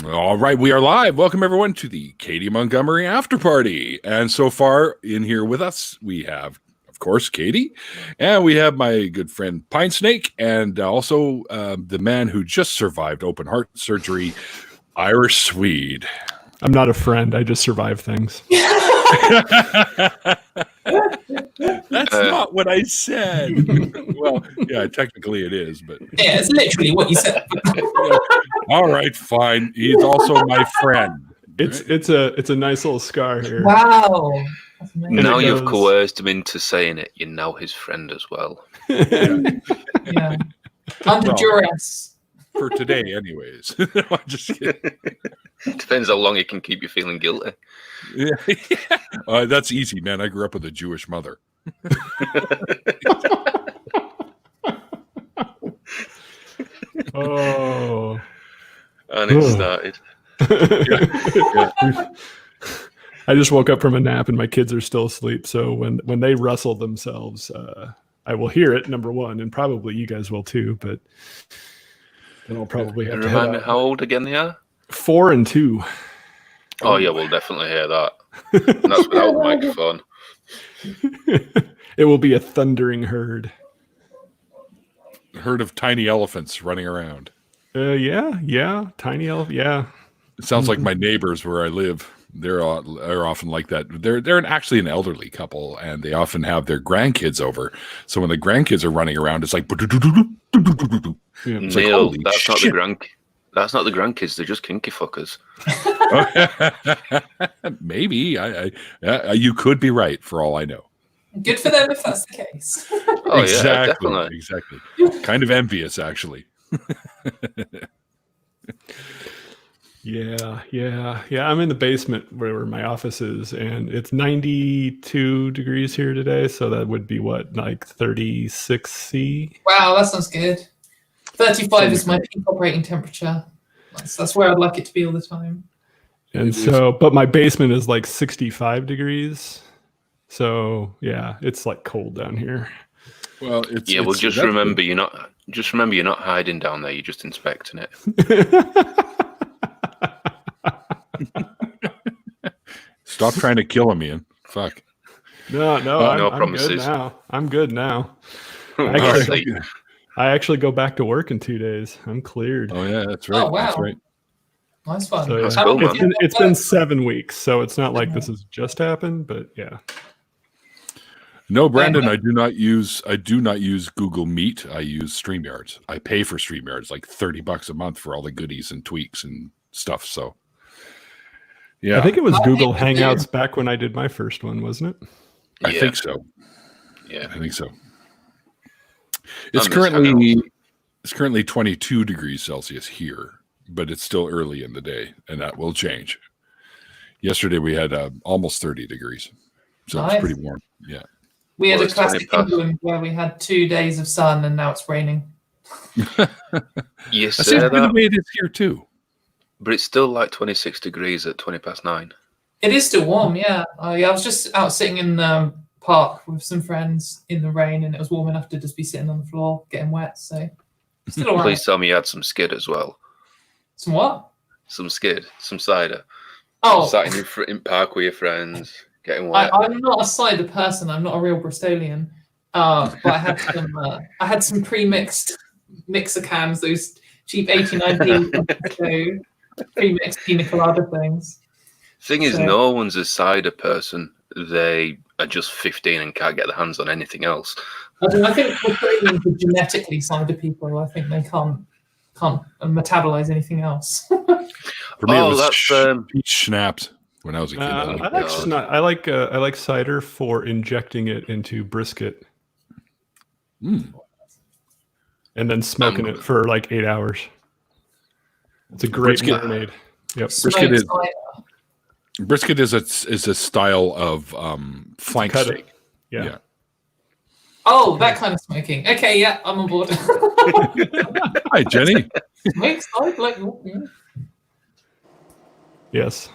All right, we are live. Welcome everyone to the Katy Montgomerie after party. And so far in here with us, we have, of course, Katy, and we have my good friend Pine Snake, and also the man who just survived open heart surgery, Irish Swede. I'm not a friend. I just survive things. That's not what I said. Well, yeah, technically it is, but yeah, it's literally what you said. All right, fine. He's also my friend. It's a nice little scar here. Wow. Now you've coerced him into saying it. You're now his friend as well. Yeah. Under duress. For today, anyways. I'm just kidding. Depends how long it can keep you feeling guilty. Yeah. That's easy, man. I grew up with a Jewish mother. Oh. And it started. Yeah. I just woke up from a nap and my kids are still asleep. So when they rustle themselves, I will hear it, number one, and probably you guys will too. But then I'll probably have to remind me how old again they are? 4 and 2. Oh yeah, we'll definitely hear that. And that's without the microphone. It will be a thundering herd. Herd of tiny elephants running around. Yeah, tiny elephant. Yeah, it sounds like my neighbors where I live. They're often like that. They're actually an elderly couple, and they often have their grandkids over. So when the grandkids are running around, it's like, it's Neil, like, that's not the grandkids. They're just kinky fuckers. Maybe you could be right for all I know. Good for them if that's the case. Oh exactly, yeah, definitely. Exactly. Kind of envious, actually. Yeah. I'm in the basement where my office is, and it's 92 degrees here today. So that would be what, like 36 C? Wow, that sounds good. 35 is my peak operating temperature. That's where I'd like it to be all the time. And so, but my basement is like 65 degrees. So yeah, it's like cold down here. Well, just remember you're not hiding down there. You're just inspecting it. Stop trying to kill him, Ian. Fuck. No, no I'm promises. good now. I'm good now. I actually go back to work in 2 days. I'm cleared. Oh yeah, that's right. Oh, wow. That's right. Nice fun. So, That's cool, man. It's been 7 weeks, so it's not like this has just happened, but yeah. No, Brandon, I do not use Google Meet. I use StreamYards. I pay for StreamYards like $30 a month for all the goodies and tweaks and stuff. So yeah. I think it was Google Hangouts back when I did my first one, wasn't it? I think so. Yeah. I think so. It's currently 22 degrees Celsius here, but it's still early in the day, and that will change. Yesterday we had almost 30 degrees, so Nice. it's pretty warm. Yeah. We had a it's classic 20 England where we had 2 days of sun and now it's raining. You That seems say to be the that, way it is here too. but it's still like 26 degrees at 9:20. It is still warm, yeah. I was just out sitting in the park with some friends in the rain, and it was warm enough to just be sitting on the floor getting wet. So still all right. Please tell me you had some skid as well. Some what? Some skid, some cider. Oh, Sat in park with your friends, getting wet. I'm not a cider person. I'm not a real Bristolian. But I had some pre-mixed mixer cans, those cheap 89p pre-mixed pina colada things. Thing is, no one's a cider person. They are just 15 and can't get their hands on anything else. I think Bristolians are genetically cider people. I think they can't metabolize anything else. For me, it was peach schnapps when I was a kid. I like cider for injecting it into brisket. And then smoking it for like 8 hours. It's a great marinade. Yep. Brisket is a style of flank steak. Yeah. Oh, that kind of smoking. Okay, yeah, I'm on board. Hi, Jenny. Yes.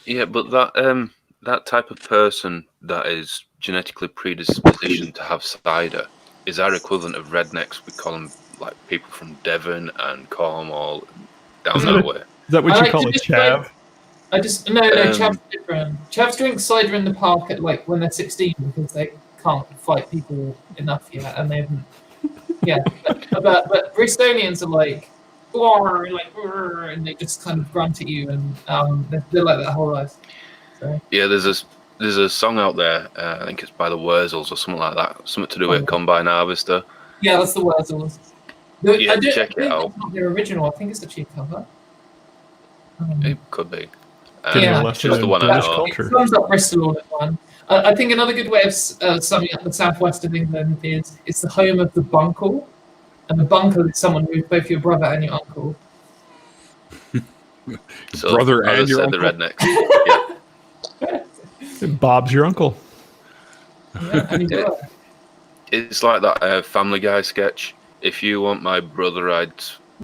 Yeah, but that type of person that is genetically predispositioned to have cider is our equivalent of rednecks. We call them like people from Devon and Cornwall down that way. that what I you like call to a just chav? no, Chavs different. Chavs drink cider in the park at like when they're 16 because they can't fight people enough yet, and they haven't. Yeah, but Bristolians are like, "Roar," like, "Roar," and they just kind of grunt at you, and they're like that whole life. So. Yeah, there's a song out there. I think it's by the Wurzels or something like that. Something to do with Combine Harvester. Yeah, that's the Wurzels. Yeah, I check it out. It's not their original. I think it's the cheap cover. It could be. Getting Yeah, a lesson just the in one I British know. culture. It sums up Bristol all in one. I think another good way of summing up the southwest of England is it's the home of the bunkle, and the bunkle is someone who's both your brother and your uncle. So, Brother as and I your said, uncle? the rednecks. Yeah. Bob's your uncle. Yeah, and your brother. It's like that Family Guy sketch. If you want my brother, I'd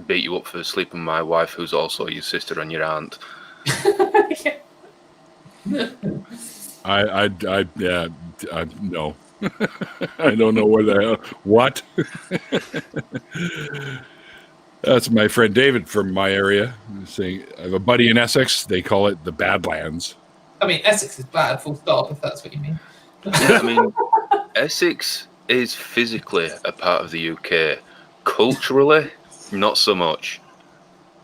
beat you up for sleeping with my wife, who's also your sister and your aunt. No. I don't know where the hell. What? That's my friend David from my area. Saying I have a buddy in Essex. They call it the Badlands. I mean, Essex is bad, full stop, if that's what you mean. Yeah, I mean, Essex is physically a part of the UK. Culturally, not so much.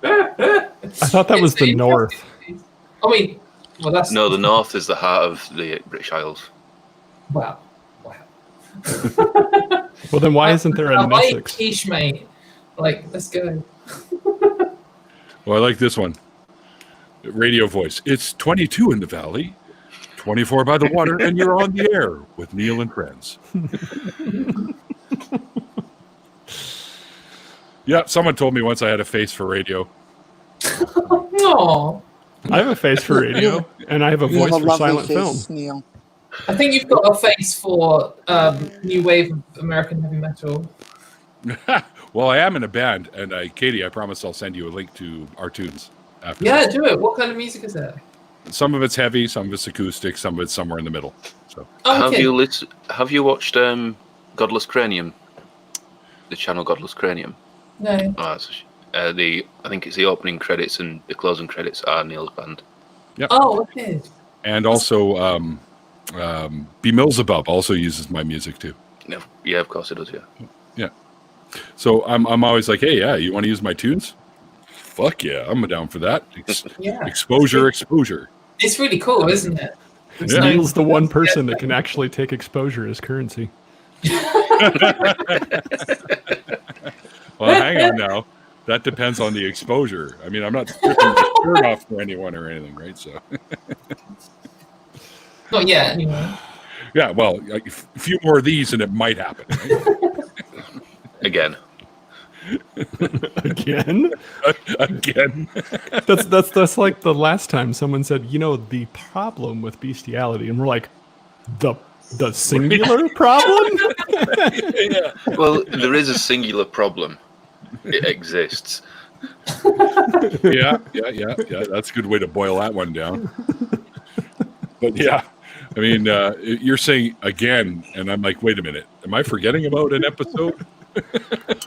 I thought that was the North. I mean, well, that's No, the North is the heart of the British Isles. wow. Well, then why isn't there an Essex? Quiche, mate. Like, let's go. Well, I like this one. Radio voice. It's 22 in the valley, 24 by the water, and you're on the air with Neil and friends. Yeah, someone told me once I had a face for radio. No, I have a face for radio, and I have a You voice have a for lovely silent face, film. Neil. I think you've got a face for new wave of American heavy metal. Well, I am in a band, and Katie, I promise I'll send you a link to our tunes after. Yeah, do it. What kind of music is it? Some of it's heavy, some of it's acoustic, some of it's somewhere in the middle. So, Oh, okay. Have you watched Godless Cranium? The channel Godless Cranium. No. Oh, I think it's the opening credits and the closing credits are Neil's band. yep. Oh, okay. And also, B. Millsabub also uses my music too. No, yeah, of course it does. Yeah. Yeah. So I'm always like, hey, yeah, you want to use my tunes? Fuck yeah, I'm down for that. Yeah. Exposure. It's really cool, isn't it? It's Yeah. nice. Neil's the one person that can actually take exposure as currency. Well, hang on now. That depends on the exposure. I mean, I'm not stripping my shirt off for anyone or anything, right? So, Not yet, anyway. yeah, well, a few more of these and it might happen. Right? Again. Again? Again. That's like the last time someone said, the problem with bestiality, and we're like, the singular problem? Yeah. Well, there is a singular problem. It exists. Yeah. That's a good way to boil that one down. But yeah, I mean, you're saying again, and I'm like, wait a minute, am I forgetting about an episode?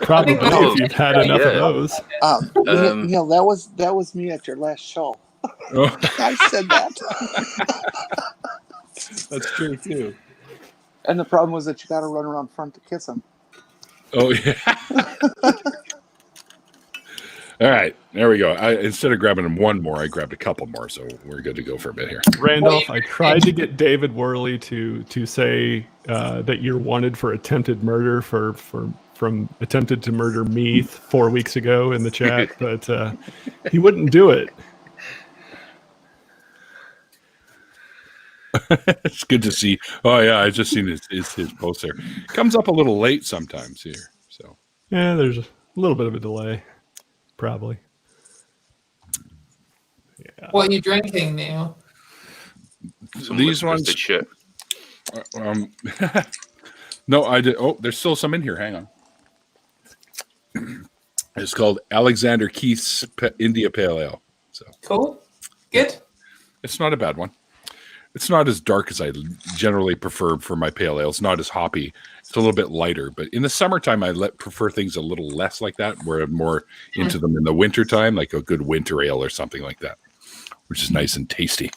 Probably Oh, if you've had enough of yeah. those. Neil, that was me at your last show. Oh, I said that. that's true too. And the problem was that you got to run around front to kiss him. Oh yeah. All right, there we go. Instead of grabbing one more, I grabbed a couple more, so we're good to go for a bit here. Randolph, I tried to get David Worley to say that you're wanted for attempted murder from attempted to murder me 4 weeks ago in the chat, but he wouldn't do it. It's good to see. Oh yeah, I just seen his post there. Comes up a little late sometimes here. So Yeah, there's a little bit of a delay, probably. Yeah. What are you drinking, Neil? Some these twisted ones. shit. No, I did. Oh, there's still some in here. Hang on. It's called Alexander Keith's India Pale Ale. So Cool. Good. it's not a bad one. It's not as dark as I generally prefer for my pale ale. It's not as hoppy. It's a little bit lighter, but in the summertime, I prefer things a little less like that, where I'm more into them in the wintertime, like a good winter ale or something like that, which is nice and tasty.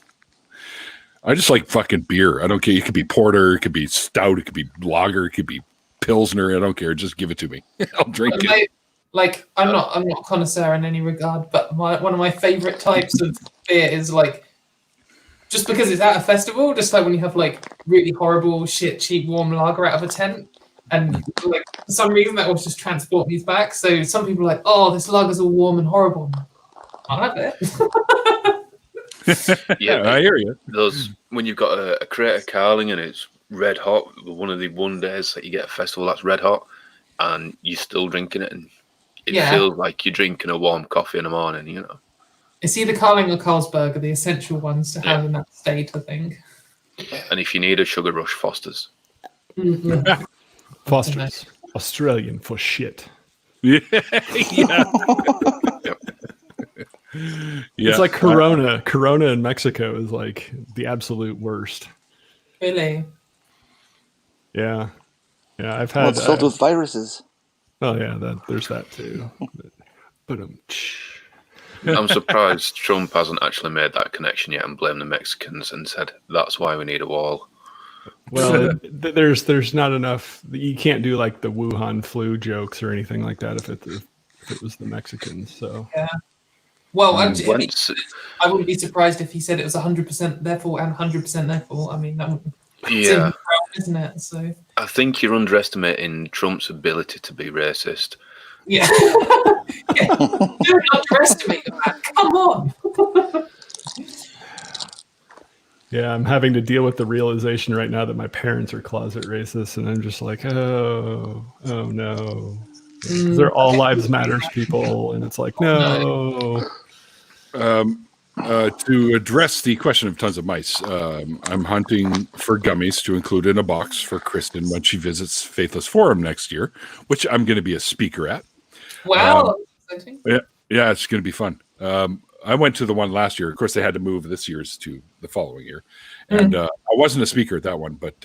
I just like fucking beer. I don't care. It could be porter, it could be stout, it could be lager, it could be pilsner. I don't care. Just give it to me. I'll drink it. Like I'm not a connoisseur in any regard, but one of my favorite types of beer is like, just because it's at a festival, just like when you have like really horrible shit cheap warm lager out of a tent, and like for some reason that will just transport me back. So some people are like, oh, this lager's all warm and horrible. I'll have it. Yeah, I hear you. Those when you've got a crate of Carling and it's red hot, one of the one days that you get a festival that's red hot, and you're still drinking it, and it feels like you're drinking a warm coffee in the morning, you know. It's either Carling or Carlsberg are the essential ones to have in that state, I think. And if you need a sugar rush, Foster's. Mm-hmm. Foster's, Australian for shit. Yeah. Yep. It's like Corona. Corona in Mexico is like the absolute worst. Really? Yeah. I've Well, had. it's filled with viruses. Oh yeah, there's that too. But I'm surprised Trump hasn't actually made that connection yet and blamed the Mexicans and said that's why we need a wall. well, there's not enough. You can't do like the Wuhan flu jokes or anything like that if it was the Mexicans. So yeah. Well, I Once, wouldn't be surprised if he said it was 100% their fault and 100% their fault. I mean, that would yeah, isn't it? So I think you're underestimating Trump's ability to be racist. yeah, don't underestimate that. Come on. yeah, I'm having to deal with the realization right now that my parents are closet racists, and I'm just like, oh no. They're all lives matters people, and it's like, no. To address the question of tons of mice, I'm hunting for gummies to include in a box for Kristen when she visits Faithless Forum next year, which I'm going to be a speaker at. Wow. Yeah, it's going to be fun. I went to the one last year. Of course, they had to move this year's to the following year. And I wasn't a speaker at that one, but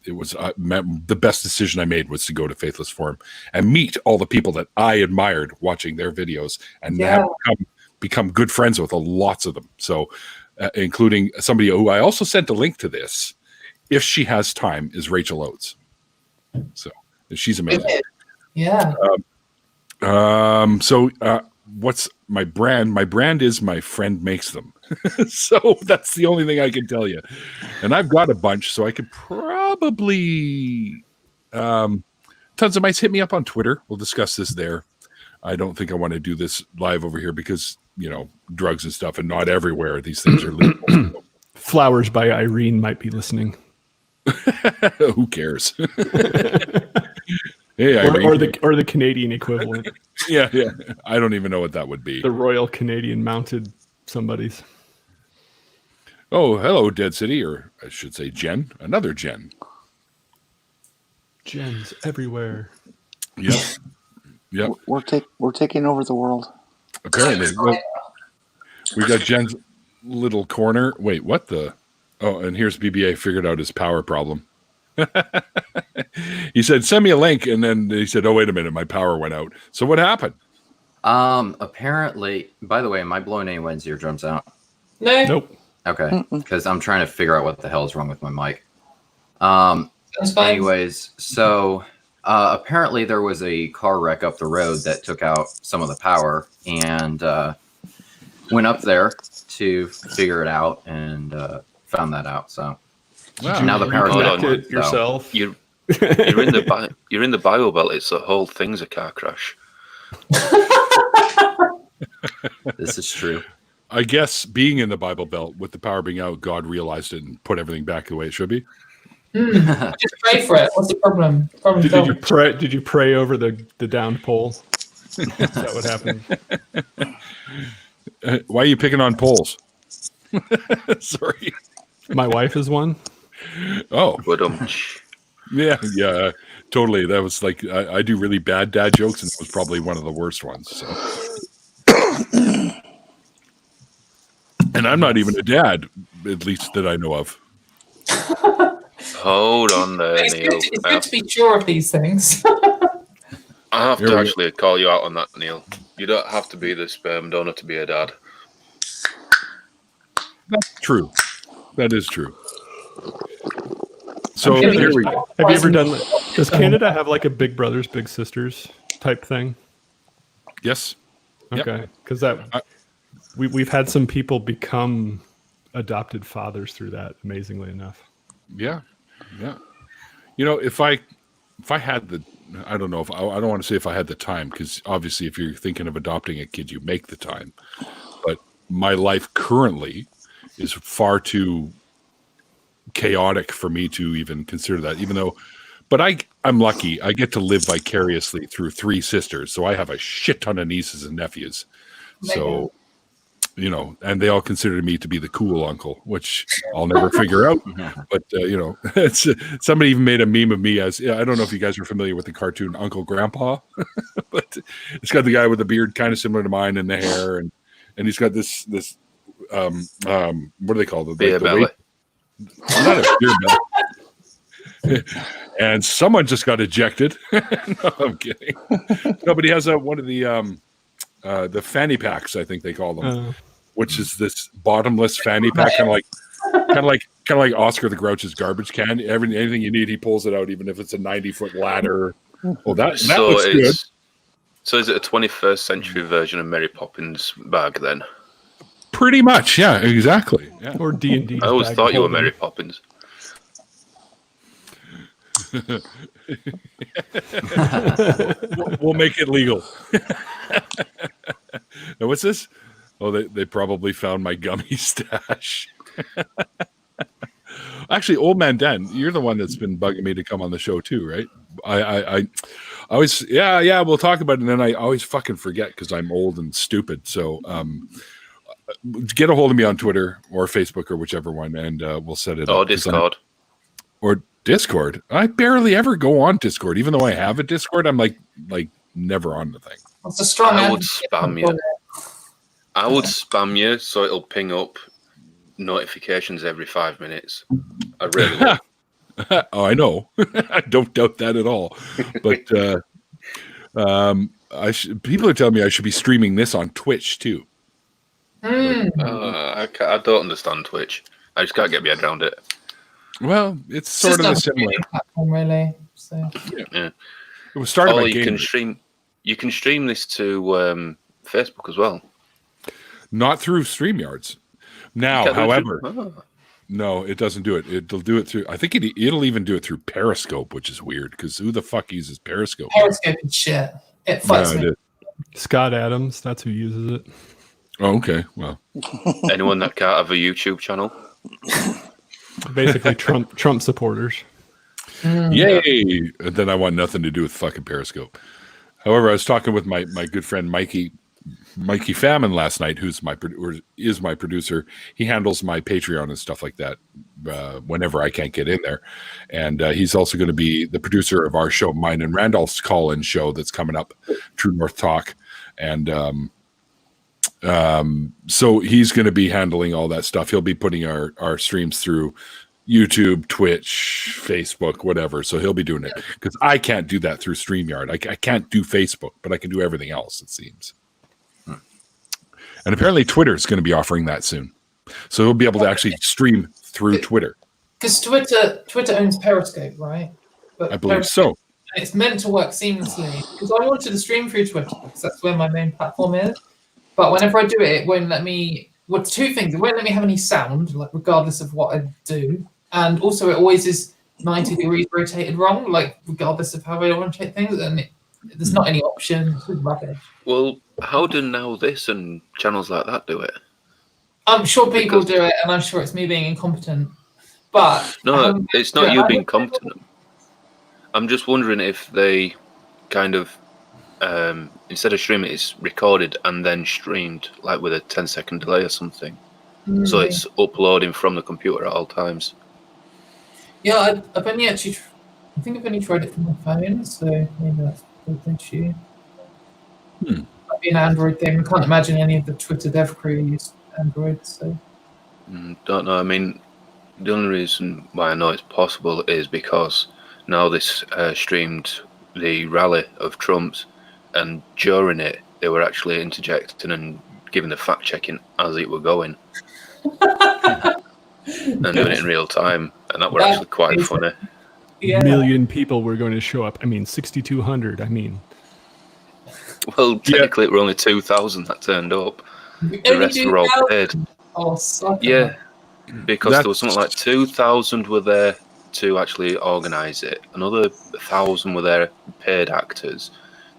it was the best decision I made was to go to Faithless Forum and meet all the people that I admired watching their videos and have become good friends with lots of them. So, including somebody who I also sent a link to this, if she has time, is Rachel Oates. So she's amazing. Yeah. So what's my brand? My brand is my friend makes them. So that's the only thing I can tell you. And I've got a bunch, so I could probably tons of mice hit me up on Twitter. We'll discuss this there. I don't think I want to do this live over here because, drugs and stuff and not everywhere these things are legal. Flowers by Irene might be listening. Who cares? Hey, or the Canadian equivalent. Yeah. I don't even know what that would be. The Royal Canadian Mounted somebody's. Oh, hello, Dead City, or I should say Jen. Another Jen. Gens everywhere. Yep. We're taking over the world. Apparently. Well, we got Jen's little corner. Wait, what the? Oh, and here's BBA figured out his power problem. He said, send me a link. And then he said, oh, wait a minute. My power went out. So what happened? Apparently, by the way, am I blowing anyone's eardrums out? No. Nope. Okay. Because I'm trying to figure out what the hell is wrong with my mic. That's fine. Anyways, so apparently there was a car wreck up the road that took out some of the power, and went up there to figure it out and found that out. So now the power's back. It yourself. You're in the Bible Belt. It's the whole thing's a car crash. This is true. I guess being in the Bible Belt with the power being out, God realized it and put everything back the way it should be. Just pray for it. What's the problem? Did you pray over the downed pole? Is that what happened? Why are you picking on poles? Sorry. My wife is one. Oh. But Yeah, totally. That was like, I do really bad dad jokes, and it was probably one of the worst ones. So. And I'm not even a dad, at least that I know of. Hold on there, It's Neil. good to be sure of these things. I have to actually call you out on that, Neil. You don't have to be the sperm donor to be a dad. That's true. That is true. So Sure here we go. Have you ever done? Does Canada have like a Big Brothers Big Sisters type thing? Yes. Okay, because we've had some people become adopted fathers through that. Amazingly enough. Yeah. You know, if I had the, I don't know if I don't want to say if I had the time, because obviously if you're thinking of adopting a kid, you make the time. But my life currently is far too chaotic for me to even consider that, even though, but I'm lucky. I get to live vicariously through 3 sisters. So I have a shit ton of nieces and nephews. So, you know, and they all consider me to be the cool uncle, which I'll never figure out. But, you know, somebody even made a meme of me as, I don't know if you guys are familiar with the cartoon Uncle Grandpa, but it's got the guy with the beard kind of similar to mine and the hair. And he's got this what do they call it? Beer belly. Not a beer belly. And someone just got ejected. No, I'm kidding. No, but he has one of the fanny packs, I think they call them, which is this bottomless fanny pack, kind of like Oscar the Grouch's garbage can. Anything you need, he pulls it out, even if it's a 90-foot ladder. Well, that looks good. So is it a 21st century version of Mary Poppins bag then? Pretty much, yeah, exactly. Yeah. Or D&D. I always thought you were Mary Poppins. We'll make it legal. Now, what's this? Oh, they probably found my gummy stash. Actually, Old Man Dan, you're the one that's been bugging me to come on the show too, right? I always, yeah, we'll talk about it, and then I always fucking forget because I'm old and stupid. So, get a hold of me on Twitter or Facebook or whichever one, and we'll set it up. Oh, Discord. Or Discord. I barely ever go on Discord, even though I have a Discord. I'm like never on the thing. It's a strong. I would spam you. I would spam you so it'll ping up notifications every 5 minutes. I really would. Oh, I know. I don't doubt that at all. But people are telling me I should be streaming this on Twitch too. I don't understand Twitch. I just can't get my head around it. Well, it's sort of a similar platform, really. So. Yeah. It was started by you can stream. You can stream this to Facebook as well. Not through StreamYards. Now, however, no, it doesn't do it. It'll do it through. I think it'll even do it through Periscope, which is weird because who the fuck uses Periscope? Periscope is shit. It fucks me. Scott Adams, that's who uses it. Oh, okay. Well, anyone that can't have a YouTube channel. Basically, Trump supporters. Yay! And then I want nothing to do with fucking Periscope. However, I was talking with my good friend Mikey Famine last night, who's is my producer. He handles my Patreon and stuff like that whenever I can't get in there. And he's also going to be the producer of our show, mine and Randolph's call-in show that's coming up, True North Talk. And so he's going to be handling all that stuff. He'll be putting our streams through YouTube, Twitch, Facebook, whatever. So he'll be doing it because I can't do that through StreamYard. I can't do Facebook, but I can do everything else, it seems. And apparently Twitter is going to be offering that soon. So he'll be able to actually stream through Twitter. Because Twitter owns Periscope, right? But I believe so. It's meant to work seamlessly. Because I wanted to stream through Twitter because that's where my main platform is. But whenever I do it, it won't let me. Well, 2 things. It won't let me have any sound, like regardless of what I do. And also, it always is 90 degrees rotated wrong, like regardless of how I rotate things. And there's not any option. It's rubbish. Well, how do Now This and channels like that do it? I'm sure people do it, and I'm sure it's me being incompetent. But no, it's not you being competent. I'm just wondering if they kind of instead of streaming, it's recorded and then streamed, like with a 10-second delay or something. So it's uploading from the computer at all times. Yeah, I've only actually. I think I've only tried it from my phone, so maybe that's an issue. Might be an Android thing. I can't imagine any of the Twitter dev crew use Android. So don't know. I mean, the only reason why I know it's possible is because now this streamed the rally of Trump's, and during it they were actually interjecting and giving the fact checking as it were going, and doing it in real time, and that were actually quite funny. Yeah. Million people were going to show up. I mean, 6,200. I mean, Well, technically it were only 2,000 that turned up. The rest were all paid. Oh, sucker. Yeah, because there was something like 2,000 were there to actually organise it. Another 1,000 were there paid actors.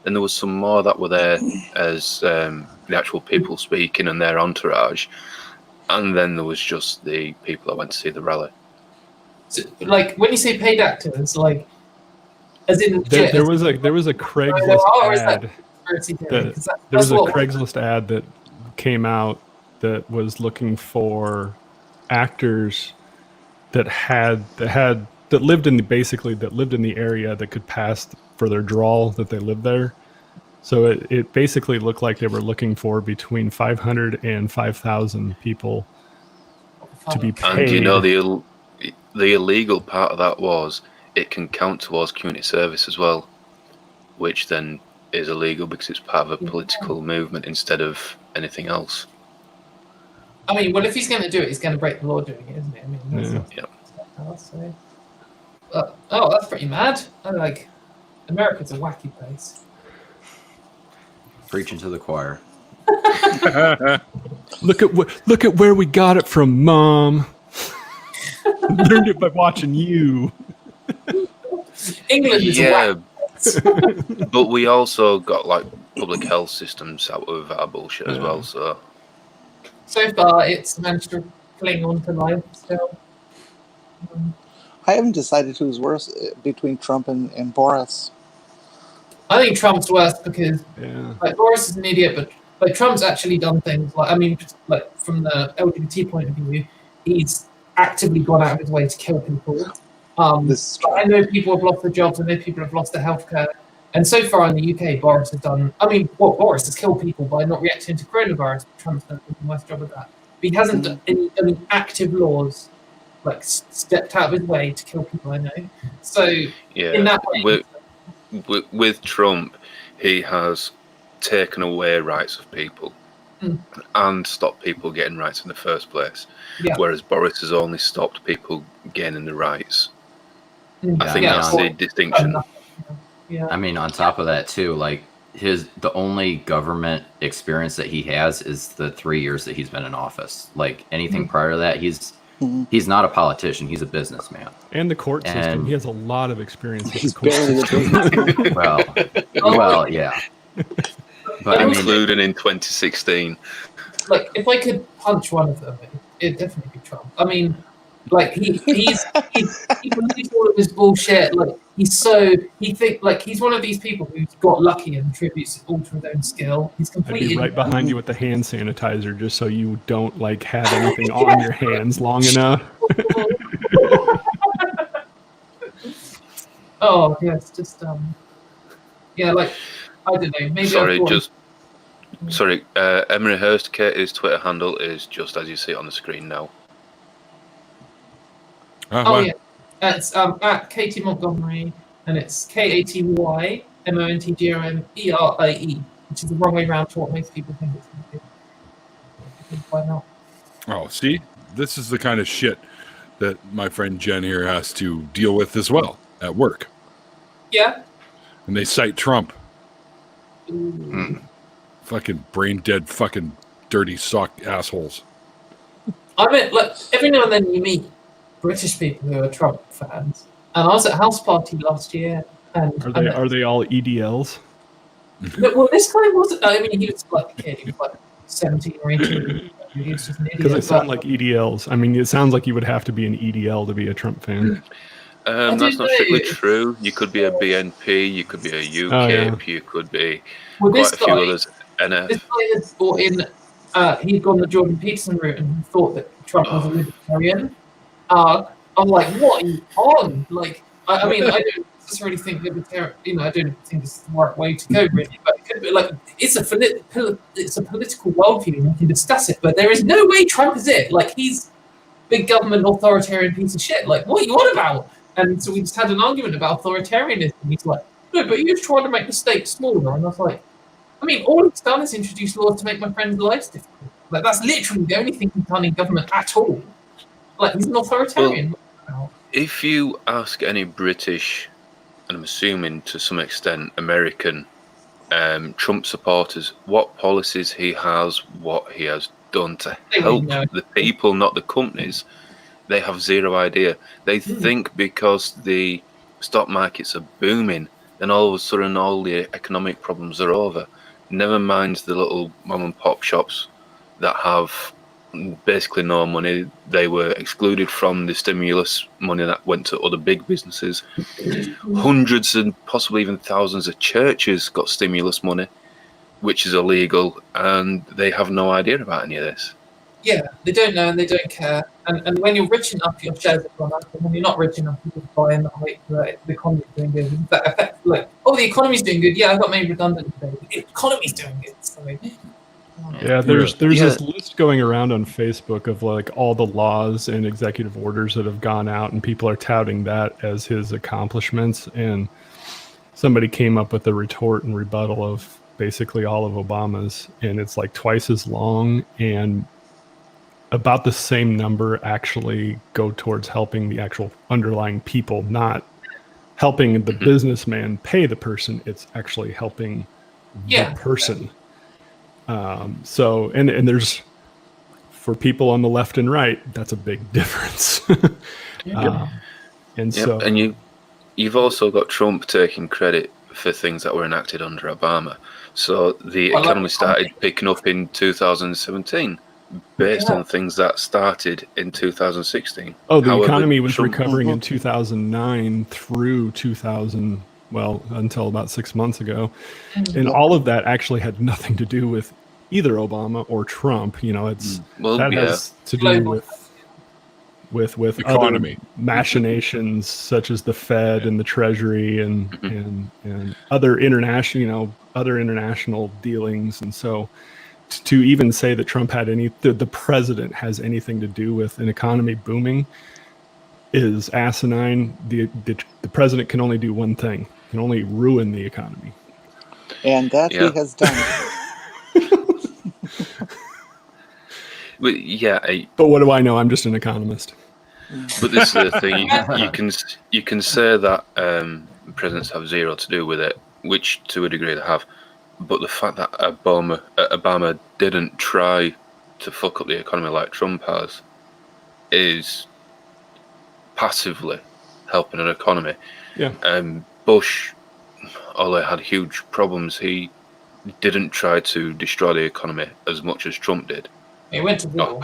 Then there was some more that were there as the actual people speaking and their entourage. And then there was just the people that went to see the rally. So, like, when you say paid actors, like, as in there was a Craigslist ad. There was a Craigslist ad that came out that was looking for actors that lived in the area that could pass for their drawl that they lived there. So it basically looked like they were looking for between 500 and 5,000 people to be paid. And you know, the illegal part of that was it can count towards community service as well, which then is illegal because it's part of a political movement instead of anything else. I mean, well, if he's going to do it, he's going to break the law doing it, isn't it? I mean, that's pretty mad. America's a wacky place. Preaching to the choir. Look at where we got it from, Mom. Learned it by watching you. England is wacky. But we also got like public health systems out of our bullshit as well. So far, it's managed to cling on to life still. I haven't decided who's worse between Trump and Boris. I think Trump's worse because Boris is an idiot, but like Trump's actually done things from the LGBT point of view, he's actively gone out of his way to kill people. I know people have lost their jobs, I know people have lost their healthcare, and so far in the UK, Boris has done. Boris has killed people by not reacting to coronavirus. Trump's done a nice job of that, but he hasn't done any active laws, like stepped out of his way to kill people. I know. So in that way. With Trump, he has taken away rights of people and stopped people getting rights in the first place. Yeah. Whereas Boris has only stopped people gaining the rights. I think that's the distinction. I mean, on top of that too, like the only government experience that he has is the 3 years that he's been in office. Like anything prior to that, he's not a politician. He's a businessman. And the court system. He has a lot of experience with He's the court system. well, yeah. But including in 2016. Like, if I could punch one of them, it'd definitely be Trump. I mean, like he believes all of his bullshit. Like he's one of these people who's got lucky and attributes it all to his own skill. He's completely. I'd be right behind you with the hand sanitizer, just so you don't have anything on your hands long enough. Oh yeah, it's just I don't know. Maybe Emery Hurst Katie's Twitter handle is just as you see it on the screen now. Yeah, it's at Katy Montgomerie, and it's KatyMontgomerie, which is the wrong way around to what most people think it's going to be. Why not? Oh, see, this is the kind of shit that my friend Jen here has to deal with as well at work. Yeah. And they cite Trump. Fucking brain dead, fucking dirty sock assholes. I mean, like every now and then you meet British people who are Trump fans, and I was at a house party last year. And are they all EDLs? No, well, this guy wasn't. I mean, he was like a kid. He was like 17 or 18. He was just an idiot. Because they sound like EDLs. I mean, it sounds like you would have to be an EDL to be a Trump fan. That's not strictly true. You could be a BNP, you could be a UKIP, you could be quite a few others. NF. This guy had brought in. He'd gone the Jordan Peterson route and thought that Trump was a libertarian. I'm like, what are you on? Like, I mean, I don't necessarily think libertarian. I don't think it's the right way to go, really. But it could be like it's a political worldview, and we can discuss it. But there is no way Trump is it. Like he's big government authoritarian piece of shit. Like, what are you on about? And so we just had an argument about authoritarianism. He's like, no, but you're trying to make the state smaller. And I was like, I mean, all it's done is introduce laws to make my friends' lives difficult. Like, that's literally the only thing he's done in government at all. Like, he's an authoritarian. Well, if you ask any British, and I'm assuming to some extent American, Trump supporters, what policies he has, what he has done to help the people, not the companies, they have zero idea. They think because the stock markets are booming, then all of a sudden all the economic problems are over. Never mind the little mom and pop shops that have basically no money. They were excluded from the stimulus money that went to other big businesses. Hundreds and possibly even thousands of churches got stimulus money, which is illegal, and they have no idea about any of this. Yeah, they don't know and they don't care. And when you're rich enough, your shares have gone up. And when you're not rich enough, you just buy in the hype that the economy's doing good. That affects, like, oh, the economy's doing good. Yeah, I got made redundant today. The economy's doing good. So, yeah, there's this list going around on Facebook of like all the laws and executive orders that have gone out, and people are touting that as his accomplishments. And somebody came up with a retort and rebuttal of basically all of Obama's, and it's like twice as long, and about the same number actually go towards helping the actual underlying people, not helping the businessman pay the person. It's actually helping the person. So, and there's, for people on the left and right, that's a big difference. So, and you've also got Trump taking credit for things that were enacted under Obama. So the economy started picking up in 2017 based on things that started in 2016. Oh, the economy was recovering in 2009 through 2000, well, until about 6 months ago. And all of that actually had nothing to do with either Obama or Trump. You know, has to do with economy, other machinations such as the Fed and the Treasury and other international dealings. And so to even say that Trump had the president has anything to do with an economy booming is asinine. The president can only do one thing, can only ruin the economy. And that he has done. But what do I know? I'm just an economist. But this is the thing: you can say that presidents have zero to do with it, which to a degree they have. But the fact that Obama didn't try to fuck up the economy like Trump has is passively helping an economy. Yeah. Bush, although had huge problems, he didn't try to destroy the economy as much as Trump did. He went to war.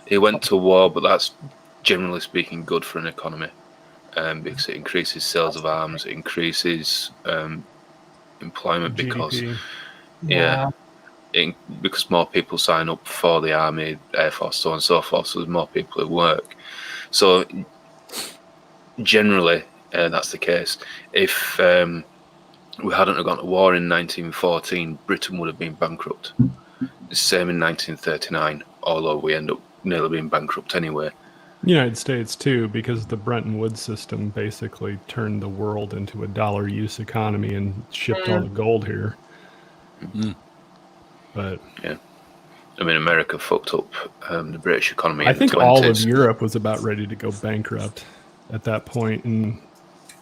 He went to war, but that's generally speaking good for an economy, because it increases sales of arms, it increases employment GDP. because more people sign up for the army, air force, so on and so forth. So there's more people who work. So generally, that's the case. If we hadn't gone to war in 1914, Britain would have been bankrupt. Same in 1939, although we end up nearly being bankrupt anyway. United States too, because the Bretton Woods system basically turned the world into a dollar use economy and shipped all the gold here. But yeah, I mean, America fucked up the British economy. I think all of Europe was about ready to go bankrupt at that point, and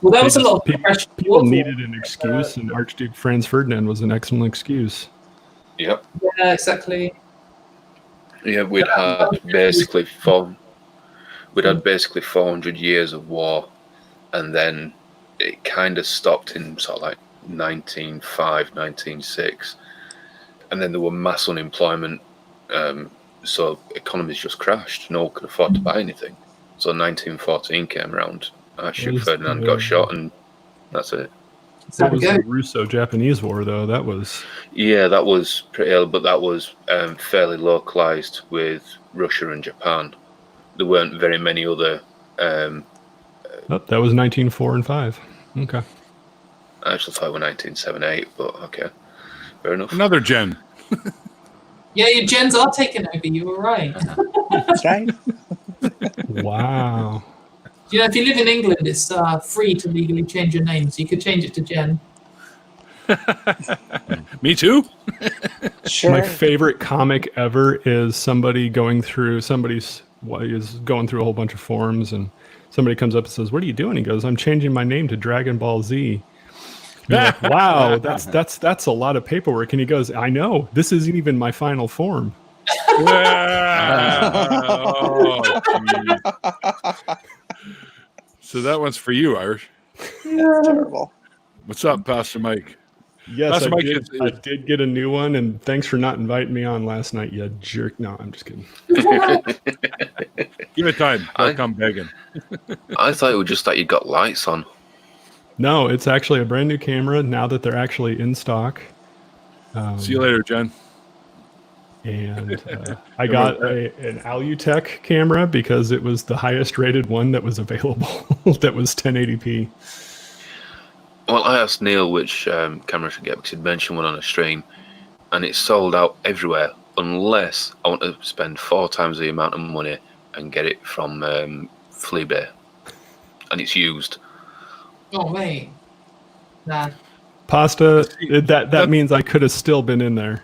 that was a lot of people needed an excuse, and Archduke Franz Ferdinand was an excellent excuse. Yep. Yeah, exactly. Yeah, we'd had basically 400 years of war, and then it kind of stopped in sort of like 1905, 1906, and then there were mass unemployment, so economies just crashed. No one could afford to buy anything. So 1914 came around, Archduke Ferdinand got shot, and that's it. That was the Russo-Japanese War, though. That was pretty ill, but that was fairly localized with Russia and Japan. There weren't very many other. That was 1904 and 5. Okay. I actually thought it was 1978, but okay, fair enough. Another gen. Yeah, your gens are taking over. You were right. That's right. Wow. You know, if you live in England, it's free to legally change your name, so you could change it to Jen. Me too. Sure. My favorite comic ever is somebody's going through a whole bunch of forums, and somebody comes up and says, "What are you doing?" He goes, "I'm changing my name to Dragon Ball Z." You're like, wow, that's a lot of paperwork. And he goes, "I know. This isn't even my final form." Oh, so that one's for you, Irish. That's terrible. What's up, Pastor Mike? Yes, Pastor Mike I did get a new one, and thanks for not inviting me on last night, you jerk. No, I'm just kidding. Give it time. I'll come begging. I thought it was just that you got lights on. No, it's actually a brand new camera now that they're actually in stock. See you later, Jen. And I got an Alutech camera because it was the highest rated one that was available. That was 1080p. Well, I asked Neil which camera I should get because he'd mentioned one on a stream, and it's sold out everywhere unless I want to spend 4 times the amount of money and get it from Fleabay, and it's used. Oh, mate. Nah. Pasta, that means I could have still been in there.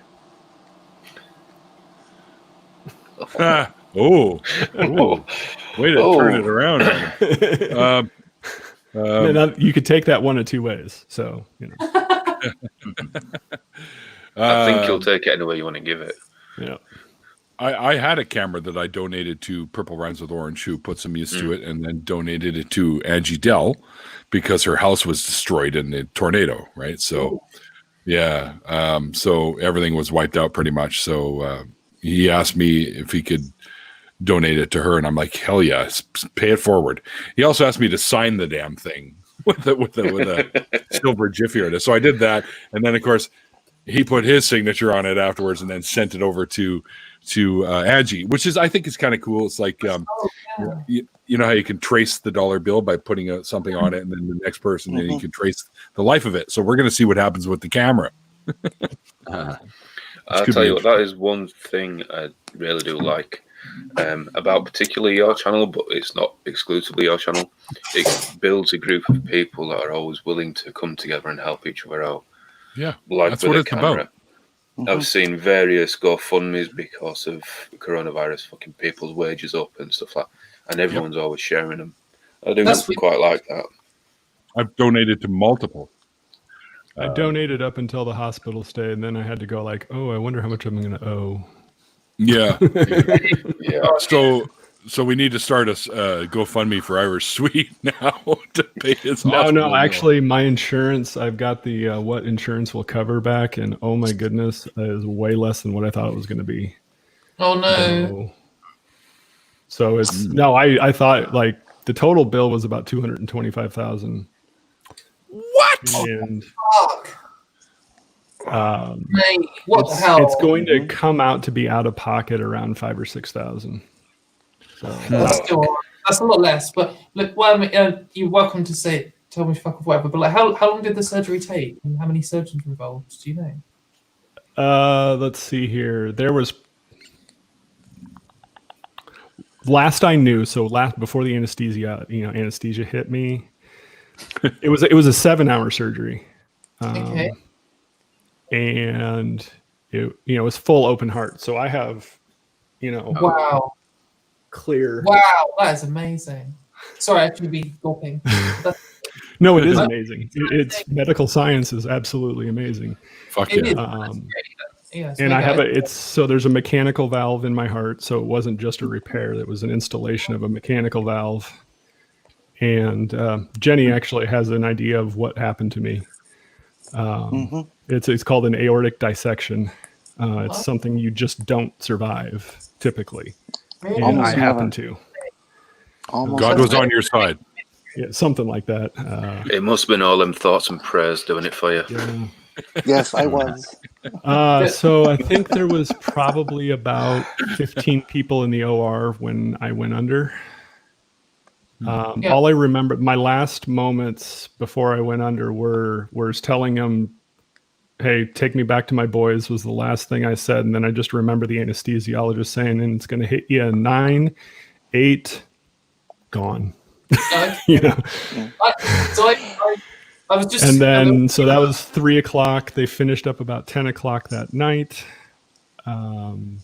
Way to turn it around. You could take that one of two ways. So, you know. I think you'll take it any way you want to give it. Yeah. I had a camera that I donated to Purple Rhymes with Orange, who put some use to it, and then donated it to Angie Dell because her house was destroyed in the tornado, right? So, yeah. So everything was wiped out pretty much. So he asked me if he could donate it to her, and I'm like, hell yeah, pay it forward. He also asked me to sign the damn thing with a silver Jiffy artist. So I did that, and then of course he put his signature on it afterwards, and then sent it over to Angie, which I think is kind of cool. It's like you know how you can trace the dollar bill by putting something on it, and then the next person, then you can trace the life of it. So we're going to see what happens with the camera. I'll tell you what, that is one thing I really do like about particularly your channel, but it's not exclusively your channel. It builds a group of people that are always willing to come together and help each other out. Yeah, like that's with what a it's camera. about. I've seen various GoFundMes because of coronavirus fucking people's wages up and stuff like that, and everyone's always sharing them. I do quite like that. I've donated to multiple. I donated up until the hospital stay, and then I had to go like, oh, I wonder how much I'm going to owe. Yeah. Yeah. So we need to start a GoFundMe for Irish Sweet now to pay his No, hospital bill. actually, my insurance, I've got the what insurance will cover back, and oh my goodness, that is way less than what I thought it was going to be. Oh no. So it's I thought like the total bill was about $225,000. What? And Mate, what the hell? it's going to come out to be out of pocket around $5,000 or $6,000. So that's a lot less. But look, you're welcome to tell me fuck off whatever. But like, how long did the surgery take, and how many surgeons were involved? Do you know? Let's see here. There was last I knew. So before the anesthesia hit me, it was a 7-hour surgery. Okay. And it was full open heart. So I have, Wow. clear. Wow, that is amazing. Sorry, I should be gulping. No, it is amazing. It's medical science is absolutely amazing. Fuck yeah. And I have there's a mechanical valve in my heart, so it wasn't just a repair. It was an installation of a mechanical valve. And Jenny actually has an idea of what happened to me. It's called an aortic dissection. It's something you just don't survive typically. And I happen to. God was on your side. Yeah, something like that. It must have been all them thoughts and prayers doing it for you. Yeah. Yes, I was. So I think there was probably about 15 people in the OR when I went under. All I remember, my last moments before I went under were telling them, hey, take me back to my boys was the last thing I said. And then I just remember the anesthesiologist saying, and it's going to hit you in 9, 8, gone. Okay. You know. I was just. And then, so that was 3 o'clock. They finished up about 10 o'clock that night. And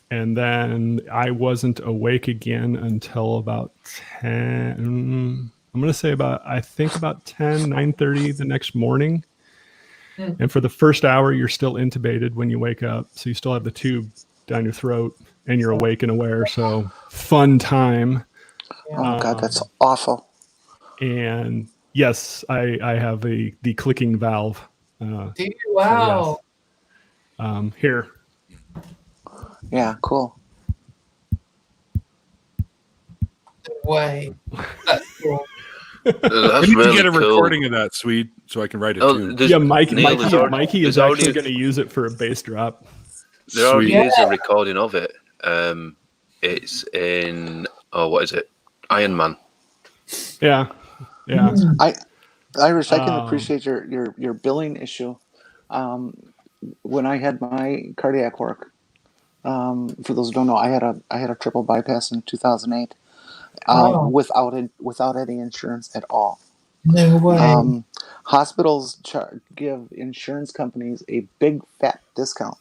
then I wasn't awake again until about 10. I'm going to say about 9:30 the next morning. And for the first hour, you're still intubated when you wake up. So you still have the tube down your throat and you're awake and aware. So fun time. Oh, God, that's awful. And yes, I have the clicking valve. Do you? Wow. So yes. Here. Yeah, cool. Way. That's cool. I need to get a recording of that, Swede, so I can write it too. Yeah, Mikey is actually already going to use it for a bass drop. There already is a recording of it. It's in what is it? Iron Man. Yeah. Irish, I can appreciate your billing issue. When I had my cardiac work, for those who don't know, I had a triple bypass in 2008, without any insurance at all. No way. Hospitals give insurance companies a big fat discount.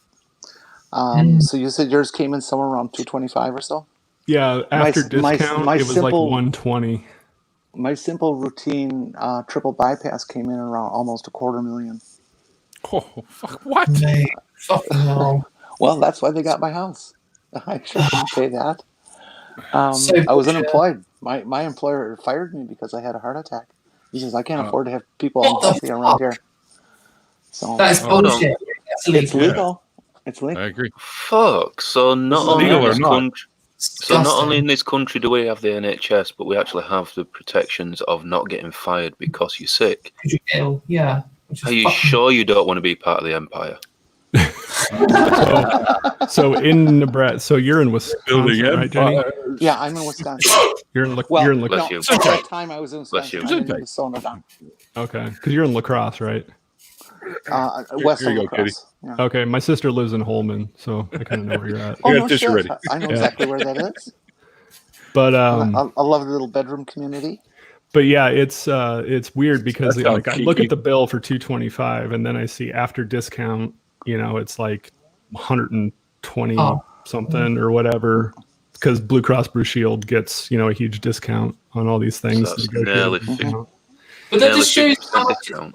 So you said yours came in somewhere around $225 or so? Yeah, after discount, it was like $120. My simple routine triple bypass came in around almost $250,000. Oh, fuck, what? Fucking hell. Well, that's why they got my house. I sure couldn't pay that. I was unemployed. My employer fired me because I had a heart attack. He says, I can't afford to have people unhealthy around here. So that is bullshit. It's legal. It's legal. I agree. Fuck. So not only legal in or this not? country, not only in this country do we have the NHS, but we actually have the protections of not getting fired because you're sick. You're ill, yeah. Are you sure you don't want to be part of the empire? So in Nebraska, so you're in Wisconsin, right, Jenny? Yeah, I'm in Wisconsin. You're in Well, La no, you. at that time I was in Wisconsin. Bless you. I'm in Minnesota now. Okay, because you're in La Crosse, right? West Here of you La go, Katy. Crosse. Yeah. Okay, my sister lives in Holman, so I kind of know where you're at. Oh, I got no tissue shit. ready. I know exactly where that is. But I love the little bedroom community. But yeah, it's weird because That like I sounds look kinky. at the bill for $225, and then I see after discount, it's like 120 something or whatever, because Blue Cross Blue Shield gets a huge discount on all these things. So that's nearly 50. But that just shows how much discount.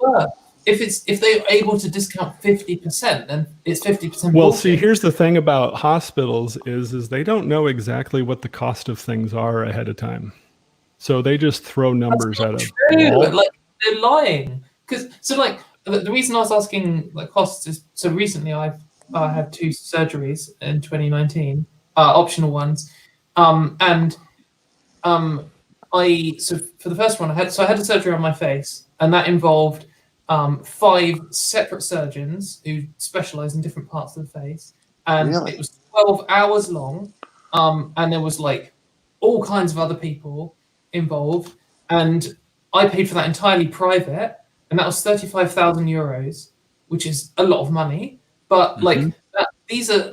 it's worth. If they're able to discount 50%, then it's 50%. Well, bullshit. see, here's the thing about hospitals is they don't know exactly what the cost of things are ahead of time. So they just throw numbers at a wall. Like, they're lying. The reason I was asking like costs is so recently I've had 2 surgeries in 2019, optional ones, and for the first one I had a surgery on my face, and that involved 5 separate surgeons who specialize in different parts of the face, and Really? it was 12 hours long, and there was like all kinds of other people involved, and I paid for that entirely private, and that was 35,000 euros, which is a lot of money. But these are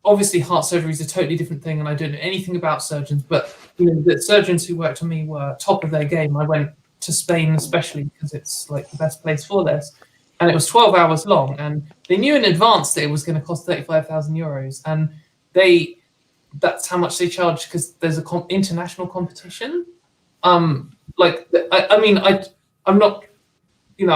obviously heart surgery is a totally different thing, and I don't know anything about surgeons, but the surgeons who worked on me were top of their game. I went to Spain especially because it's like the best place for this, and it was 12 hours long, and they knew in advance that it was going to cost 35,000 euros, and that's how much they charge because there's a international competition. I'm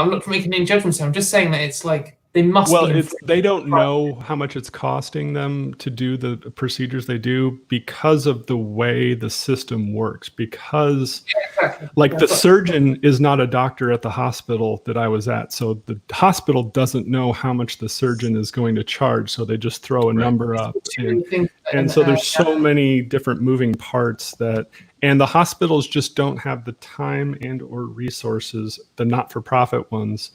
not making any judgments here. I'm just saying that it's like they must. Well, they don't know how much it's costing them to do the procedures they do because of the way the system works. Because, the surgeon is not a doctor at the hospital that I was at, so the hospital doesn't know how much the surgeon is going to charge. So they just throw a number up, and so there's so many different moving parts and the hospitals just don't have the time and or resources, the not-for-profit ones,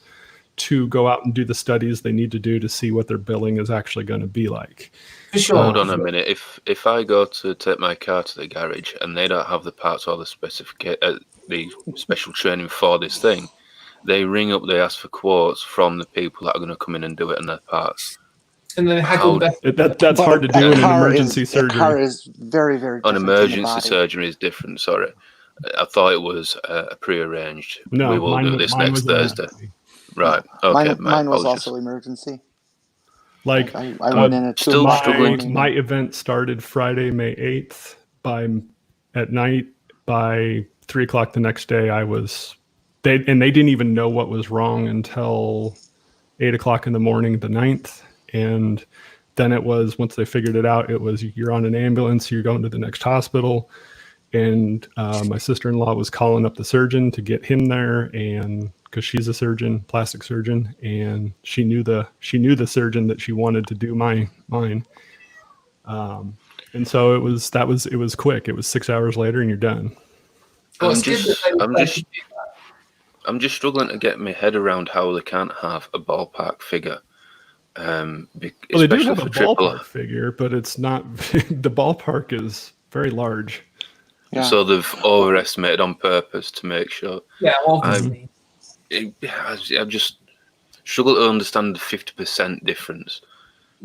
to go out and do the studies they need to do to see what their billing is actually going to be like. For sure. Hold on a minute. If I go to take my car to the garage and they don't have the parts or the special training for this thing, they ring up, they ask for quotes from the people that are going to come in and do it on their parts. And then haggle back. That's hard to do in an emergency surgery. A car is very, very An different emergency than the body. surgery is different, sorry. I thought it was a pre-arranged. No, we will do this next Thursday. Right. Okay. Mine was also emergency. Like I went in at 2 o'clock in the morning. My event started Friday, May 8th. At night, by 3 o'clock the next day, they didn't even know what was wrong until 8 o'clock in the morning, the 9th. And then it was, once they figured it out, it was, you're on an ambulance, you're going to the next hospital. And my sister-in-law was calling up the surgeon to get him there, and because she's a surgeon, plastic surgeon, and she knew the surgeon that she wanted to do mine. And so it was quick. It was 6 hours later, and you're done. I'm just struggling to get my head around how they can't have a ballpark figure. Well, they do have a ballpark figure, but it's not. The ballpark is very large. Yeah. So they've overestimated on purpose to make sure. Yeah, obviously. I just struggle to understand the 50% difference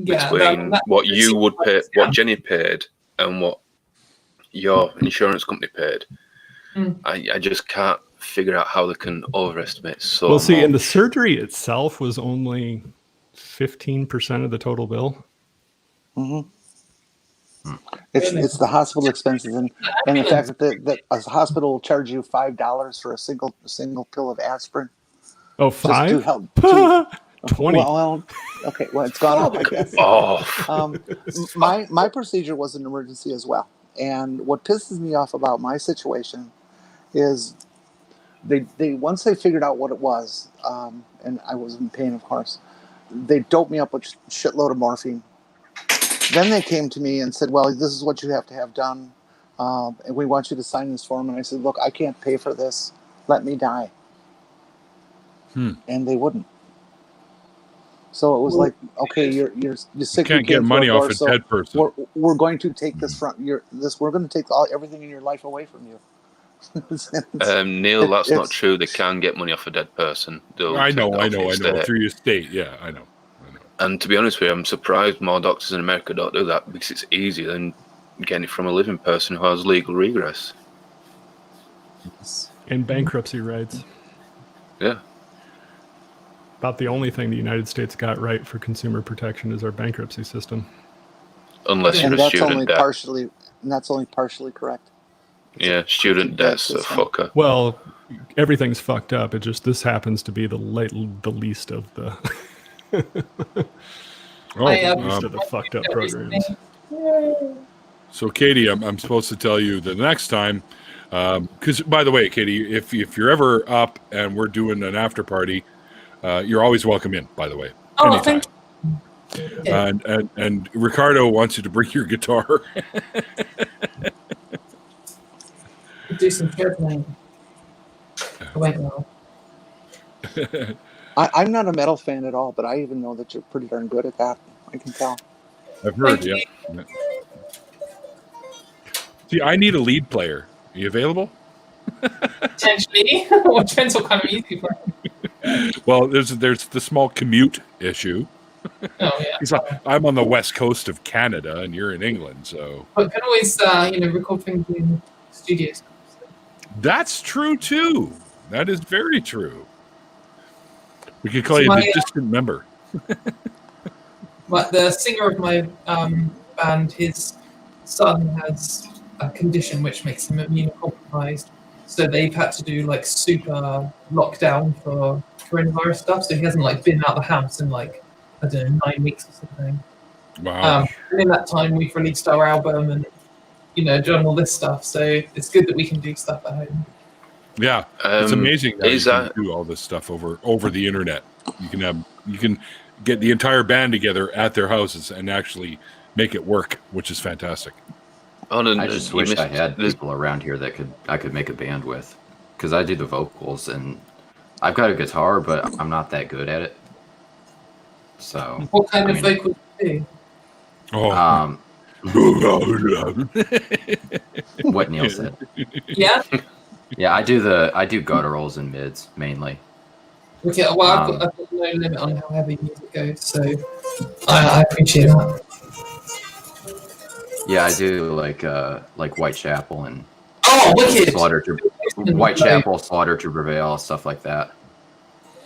between what you would pay, what Jenny paid, and what your insurance company paid. I just can't figure out how they can overestimate so much. Well, see, and the surgery itself was only 15% of the total bill. Mm-hmm. It's the hospital expenses and the fact that a hospital will charge you $5 for a single pill of aspirin. Oh, $5? Just to help. 20. Well, okay. Well, it's gone up, I guess. My procedure was an emergency as well, and what pisses me off about my situation is they once they figured out what it was, and I was in pain, of course. They doped me up with a shitload of morphine. Then they came to me and said, well, this is what you have to have done. And we want you to sign this form. And I said, look, I can't pay for this. Let me die. And they wouldn't. So it was like, okay, you're sick. You can't get money off a dead person. We're going to take this from we're going to take everything in your life away from you. Neil, that's not true. They can get money off a dead person. I know. Through your state, yeah, I know. And to be honest with you, I'm surprised more doctors in America don't do that, because it's easier than getting it from a living person who has legal regress. And bankruptcy rights. Yeah. About the only thing the United States got right for consumer protection is our bankruptcy system. Unless you're a student debt. And that's only partially correct. Yeah, student debt's a fucker. Well, everything's fucked up. This happens to be the least of the least of the fucked up programs. So, Katie, I'm supposed to tell you the next time, because by the way, Katie, if you're ever up and we're doing an after party, you're always welcome in. By the way, anytime. Thank you. And Ricardo wants you to bring your guitar. Do some chair playing. Wait, no. I'm not a metal fan at all, but I even know that you're pretty darn good at that. I can tell. I've heard, yeah. See, I need a lead player. Are you available? Potentially. Well, depends what kind of music you play. Well, there's the small commute issue. Oh yeah. I'm on the west coast of Canada, and you're in England, so. But you can always, record things in studios. That's true too. That is very true. We could call you the distant member. But the singer of my band, his son has a condition which makes him immunocompromised. So they've had to do super lockdown for coronavirus stuff. So he hasn't been out of the house in 9 weeks or something. Wow. And in that time, we've released our album and done all this stuff. So it's good that we can do stuff at home. Yeah, it's amazing that you can do all this stuff over the internet. You can get the entire band together at their houses and actually make it work, which is fantastic. I just wish I had people around here that I could make a band with, because I do the vocals and I've got a guitar, but I'm not that good at it. So what kind of vocals do you do? What Neil said. Yeah. Yeah, I do gutturals and mids mainly. Okay, well, I've got no limit on how heavy music goes, so I appreciate that. Yeah, I do like Whitechapel and. Oh, wicked! Whitechapel, Slaughter to Prevail, stuff like that.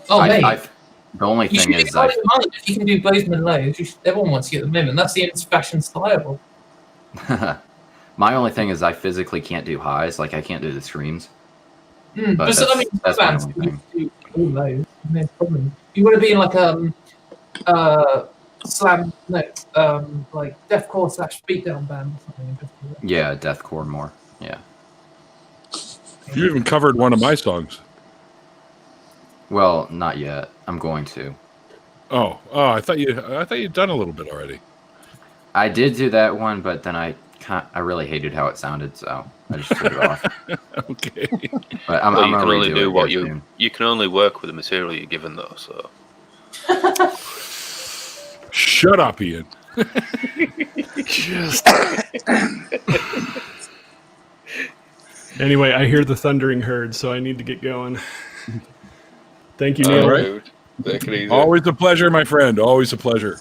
Oh, mate. The only thing is, if you can do Bozeman and Lows, everyone wants you at the moment. That's the fashion style. my only thing is I physically can't do highs. Like I can't do the screams. But that's my only thing. Do all those, no problem. You want to be in like slam, no, like deathcore / beatdown band or something. Yeah, deathcore more. Yeah. You even covered one of my songs. Well, not yet. I'm going to. Oh! I thought you'd done a little bit already. I did do that one, but then I really hated how it sounded, so I just took it off. Okay. But you can only do what you can only work with the material you're given, though. So. Shut up, Ian. Anyway, I hear the thundering herd, so I need to get going. Thank you, Neil. All right. Take it easy. Always a pleasure, my friend. Always a pleasure.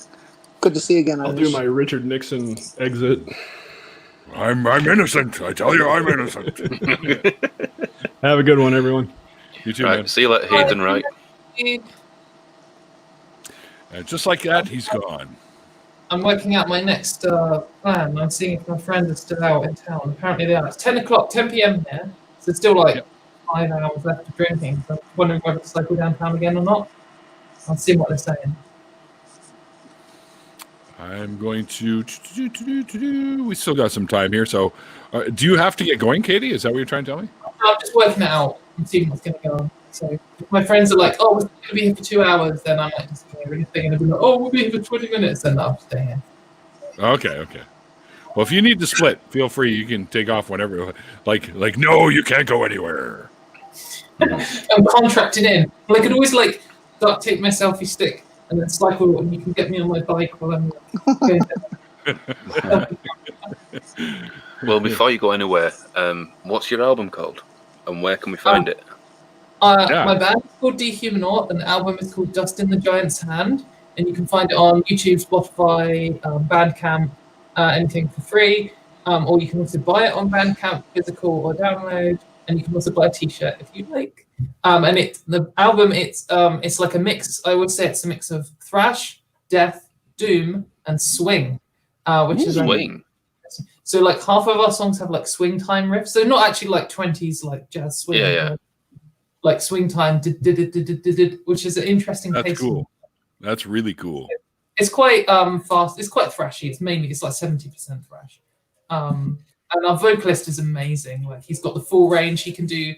Good to see you again. I'll do my Richard Nixon exit. I'm innocent. I tell you, I'm innocent. Have a good one, everyone. You too, Right, man. see you later, Hayden. Right. And just like that, he's gone. I'm working out my next plan. I'm seeing if my friends are still out in town. Apparently they are. It's 10 p.m. here, so it's still like 5 hours left of drinking. So I'm wondering whether to cycle downtown again or not. I'll see what they're saying. I'm going to. We still got some time here. So, do you have to get going, Katie? Is that what you're trying to tell me? I'm just working it out and seeing what's going to go on. So if my friends are like, "Oh, we're going to be here for 2 hours," then I might just hear anything, and they'll be like, "Oh, we'll be here for 20 minutes," then I'll stay here. Okay. Well, if you need to split, feel free. You can take off whenever. Like, no, you can't go anywhere. I'm contracted in. Well, I could always like duct tape my selfie stick and then cycle, and you can get me on my bike while I'm going down. Well, before you go anywhere, what's your album called, and where can we find it? My band is called Dehumanort, and the album is called Dust in the Giant's Hand, and you can find it on YouTube, Spotify, Bandcamp, anything for free, or you can also buy it on Bandcamp, physical or download, and you can also buy a T-shirt if you like. And the album, it's like a mix. I would say it's a mix of thrash, death, doom, and swing, which is swing. So like half of our songs have like swing time riffs. So not actually like 20s like jazz swing. Yeah. Like swing time, which is an interesting. That's cool. That's really cool. It's quite fast. It's quite thrashy. It's like 70% thrash. And our vocalist is amazing. Like he's got the full range. He can do.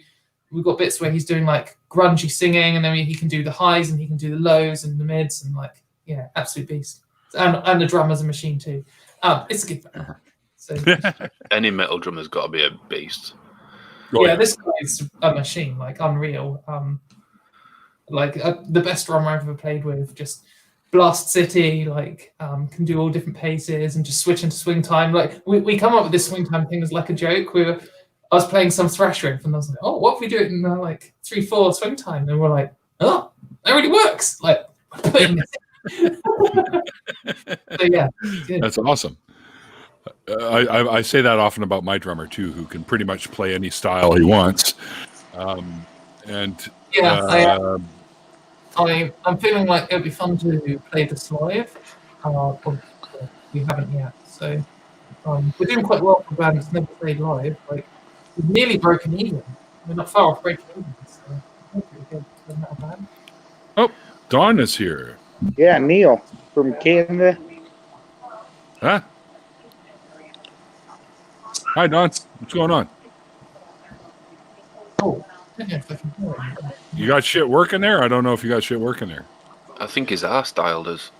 We've got bits where he's doing like grungy singing, and then he can do the highs and he can do the lows and the mids, and like absolute beast. And the drummer's a machine too. It's a good band. So any metal drummer's got to be a beast. This guy's a machine, like unreal. The best drummer I've ever played with. Just Blast City, like can do all different paces and just switch into swing time. Like we come up with this swing time thing as like a joke. I was playing some thrash riff and I was like, oh, what if we do it in like 3/4 swing time? And we're like, oh, that really works. Like, putting this. So yeah, good. That's awesome. I say that often about my drummer too, who can pretty much play any style he wants. I'm feeling like it'd be fun to play this live. We haven't yet, so we're doing quite well for a band that's never played live. Like we've nearly broken even. We're not far off breaking even, so hopefully we're good for a metal band. Oh, Dawn is here. Yeah, Neil from Canada. Huh? Hi, Don. What's going on? Oh, I don't know if I can hear it. You got shit working there? I don't know if you got shit working there. I think his ass dialed us.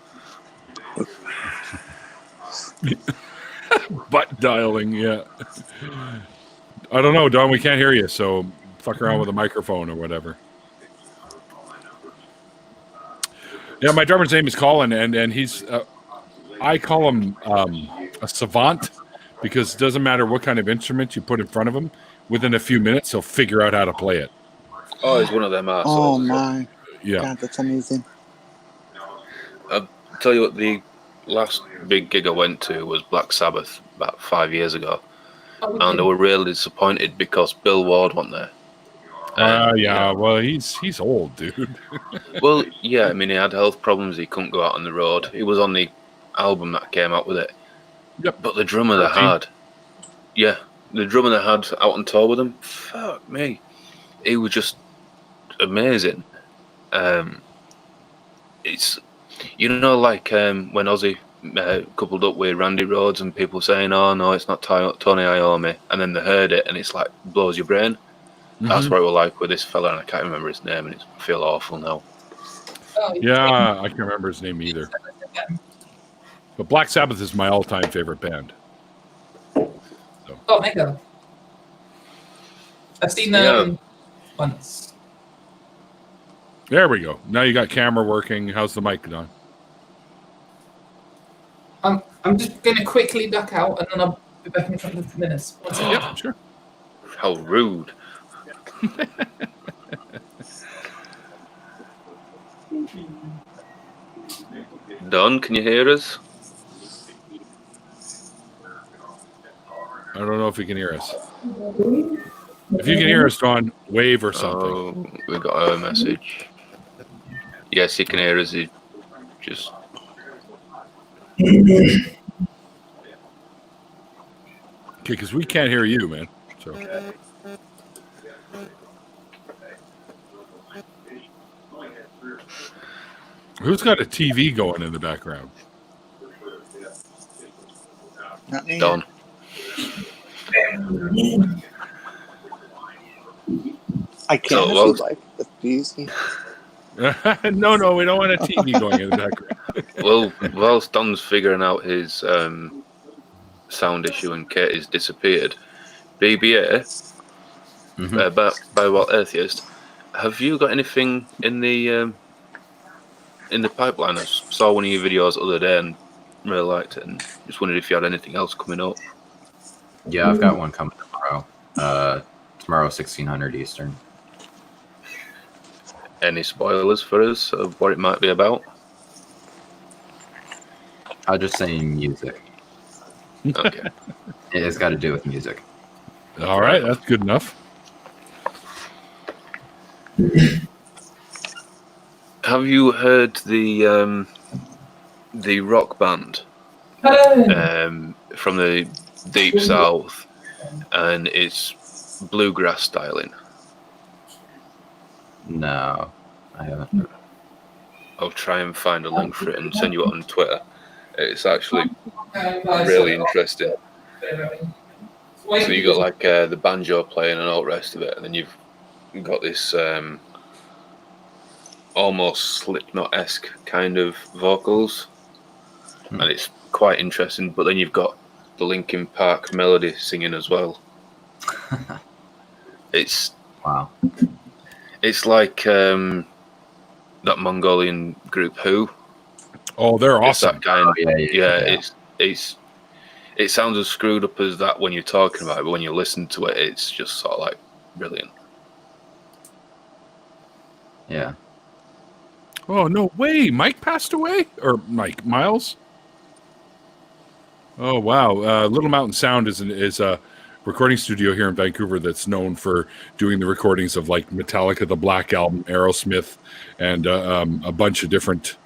Butt dialing, yeah. I don't know, Don. We can't hear you, so fuck around with a microphone or whatever. Yeah, my drummer's name is Colin, and he's I call him a savant because it doesn't matter what kind of instrument you put in front of him. Within a few minutes, he'll figure out how to play it. Oh, he's one of them assholes. Oh my! Yeah, God, that's amazing. I'll tell you what, the last big gig I went to was Black Sabbath about 5 years ago, and they were really disappointed because Bill Ward wasn't there. Yeah, well, he's old, dude. Well, yeah, I mean, he had health problems. He couldn't go out on the road. He was on the album that came out with it. Yep. But the drummer they had, the drummer they had out on tour with them, fuck me, he was just amazing. It's, you know, like when Ozzy coupled up with Randy Rhoads and people saying, "Oh no, it's not Tony Iommi," and then they heard it and it's like blows your brain. That's what it was like with this fella, and I can't remember his name, and I feel awful now. Yeah, I can't remember his name either. But Black Sabbath is my all-time favorite band. So. Oh, mega! I've seen them once. There we go. Now you got camera working. How's the mic done? I'm just going to quickly duck out, and then I'll be back in a couple of minutes. Yep, sure. How rude. Don, can you hear us? I don't know if you can hear us. If you can hear us, Don, wave or something. Oh, we got a message. Yes, he can hear us. He just... Okay, because we can't hear you, man. So. Who's got a TV going in the background? Not me. Don. I can't well, like the easy. No, we don't want a TV going in the background. Well, whilst Don's figuring out his sound issue and Katie's disappeared, BBA, by what Atheist, have you got anything in the pipeline? I saw one of your videos the other day and really liked it, and just wondered if you had anything else coming up. Yeah, I've got one coming tomorrow. Tomorrow, 1600 Eastern. Any spoilers for us of what it might be about? I'll just say music. Okay. It's got to do with music. All right, that's good enough. Have you heard the rock band from the Deep South, and it's bluegrass styling? No, I haven't. I'll try and find a link for it and send you it on Twitter. It's actually really interesting. So you got like the banjo playing and all the rest of it, and then you've got this almost Slipknot-esque kind of vocals, and it's quite interesting. But then you've got the Linkin Park melody singing as well. It's wow. It's like that Mongolian group Who. Oh, they're It's awesome. that kind. Yeah. It sounds as screwed up as that when you're talking about it, but when you listen to it, it's just sort of like brilliant. Yeah. Oh, no way. Mike passed away? Or Miles? Oh, wow. Little Mountain Sound is a recording studio here in Vancouver that's known for doing the recordings of like Metallica, the Black Album, Aerosmith, and a bunch of different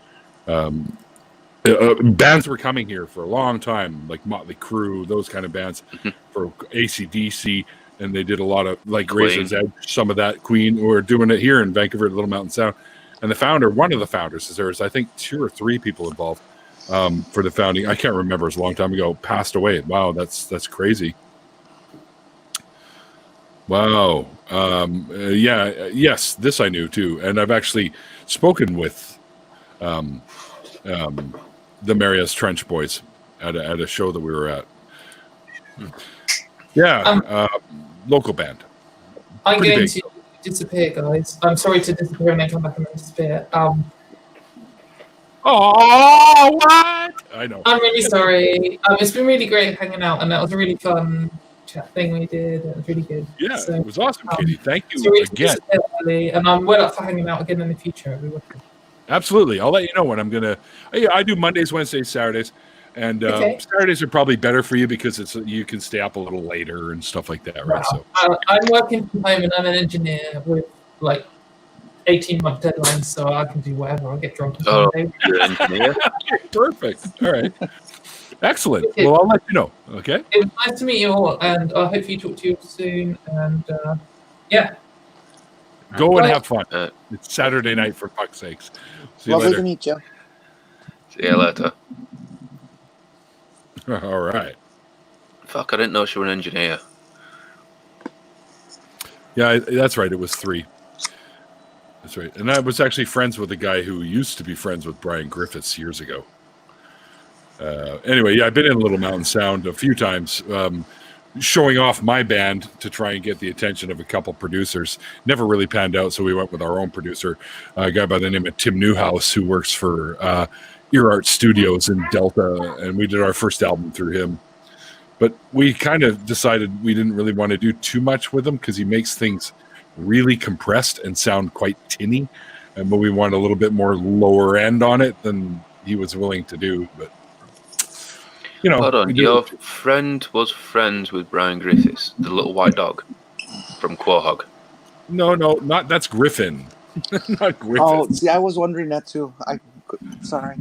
bands were coming here for a long time, like Motley Crue, those kind of bands, for AC/DC, and they did a lot of like Razor's Edge, some of that. Queen were doing it here in Vancouver at Little Mountain Sound, and one of the founders, there was I think 2 or 3 people involved for the founding. I can't remember; it was a long time ago. Passed away. Wow, that's crazy. Wow. Yes, this I knew too, and I've actually spoken with the Maria's Trench Boys at a show that we were at. Yeah, local band. I'm Pretty going big. to disappear, guys. I'm sorry to disappear and then come back and then disappear. Oh, what? I know. I'm really sorry. It's been really great hanging out, and that was a really fun chat thing we did. It was really good. Yeah, So, it was awesome, Katie. Thank you sorry to again. disappear early, and I'm well up for hanging out again in the future. Absolutely. I'll let you know when I'm going to. I do Mondays, Wednesdays, Saturdays. And Okay. Saturdays are probably better for you because you can stay up a little later and stuff like that, right? So I'm working from home and I'm an engineer with like 18-month deadlines, so I can do whatever. I'll get drunk on Sunday. You're an engineer. perfect. All right. Excellent. Okay. Well, I'll let you know. Okay. It was nice to meet you all, and I hope you talk to you soon. And yeah, Go and Bye. have fun. It's Saturday night, for fuck's sakes. See you Lovely to later. meet you. See you later. All right. Fuck, I didn't know she was an engineer. Yeah, that's right. It was 3. That's right. And I was actually friends with a guy who used to be friends with Brian Griffiths years ago. Anyway, yeah, I've been in Little Mountain Sound a few times, showing off my band to try and get the attention of a couple producers. Never really panned out, so we went with our own producer, a guy by the name of Tim Newhouse, who works for Ear Art Studios in Delta, and we did our first album through him. But we kind of decided we didn't really want to do too much with him because he makes things really compressed and sound quite tinny, but we want a little bit more lower end on it than he was willing to do. But hold on, your friend was friends with Brian Griffiths, the little white dog from Quahog. No, not that's Griffin. Not Griffin. Oh, see, I was wondering that too. Sorry.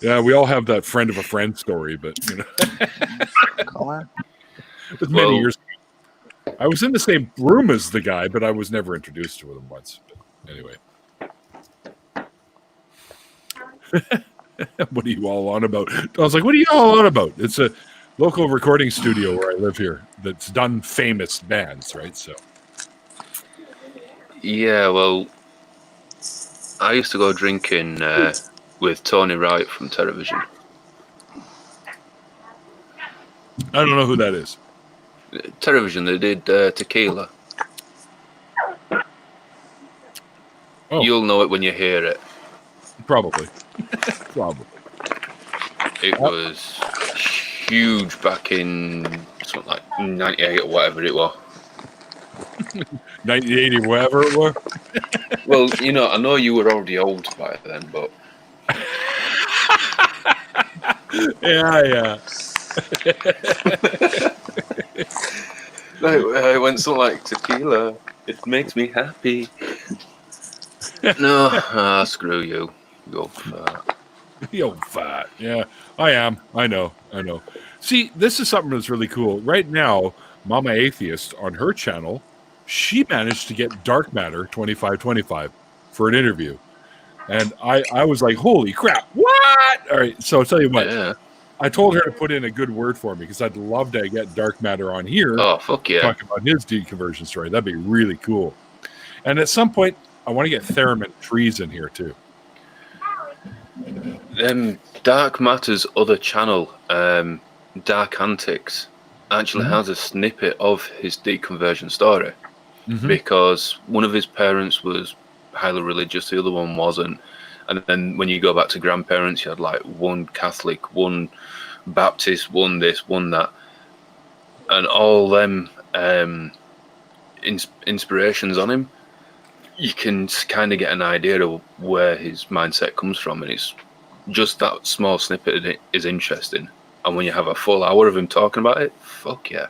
Yeah, we all have that friend of a friend story, but Color. it was many years ago. I was in the same room as the guy, but I was never introduced to him once. But anyway. What are you all on about? I was like, what are you all on about? It's a local recording studio where I live here that's done famous bands, right? So. Yeah, well, I used to go drinking with Tony Wright from Television. I don't know who that is. Television, they did Tequila. Oh. You'll know it when you hear it. Probably. Probably. It was huge back in something like 98 or whatever it was. 1980, whatever it was. Well, I know you were already old by then, but... Yeah. It went something like Tequila. It makes me happy. No, screw you. Go fat. Yo, fat. Yeah, I am. I know. See, this is something that's really cool. Right now, Mama Atheist on her channel, she managed to get Dark Matter 2525 for an interview. And I was like, holy crap, what? All right, so I'll tell you what. Yeah. I told her to put in a good word for me because I'd love to get Dark Matter on here. Oh, fuck yeah. Talk about his deconversion story. That'd be really cool. And at some point, I want to get Theremin Trees in here too. Dark Matter's other channel, Dark Antics, actually has a snippet of his deconversion story because one of his parents was highly religious, the other one wasn't. And then when you go back to grandparents, you had like one Catholic, one Baptist, one this, one that. And all them inspirations on him, you can kind of get an idea of where his mindset comes from. And it's just that small snippet is interesting. And when you have a full hour of him talking about it, fuck yeah.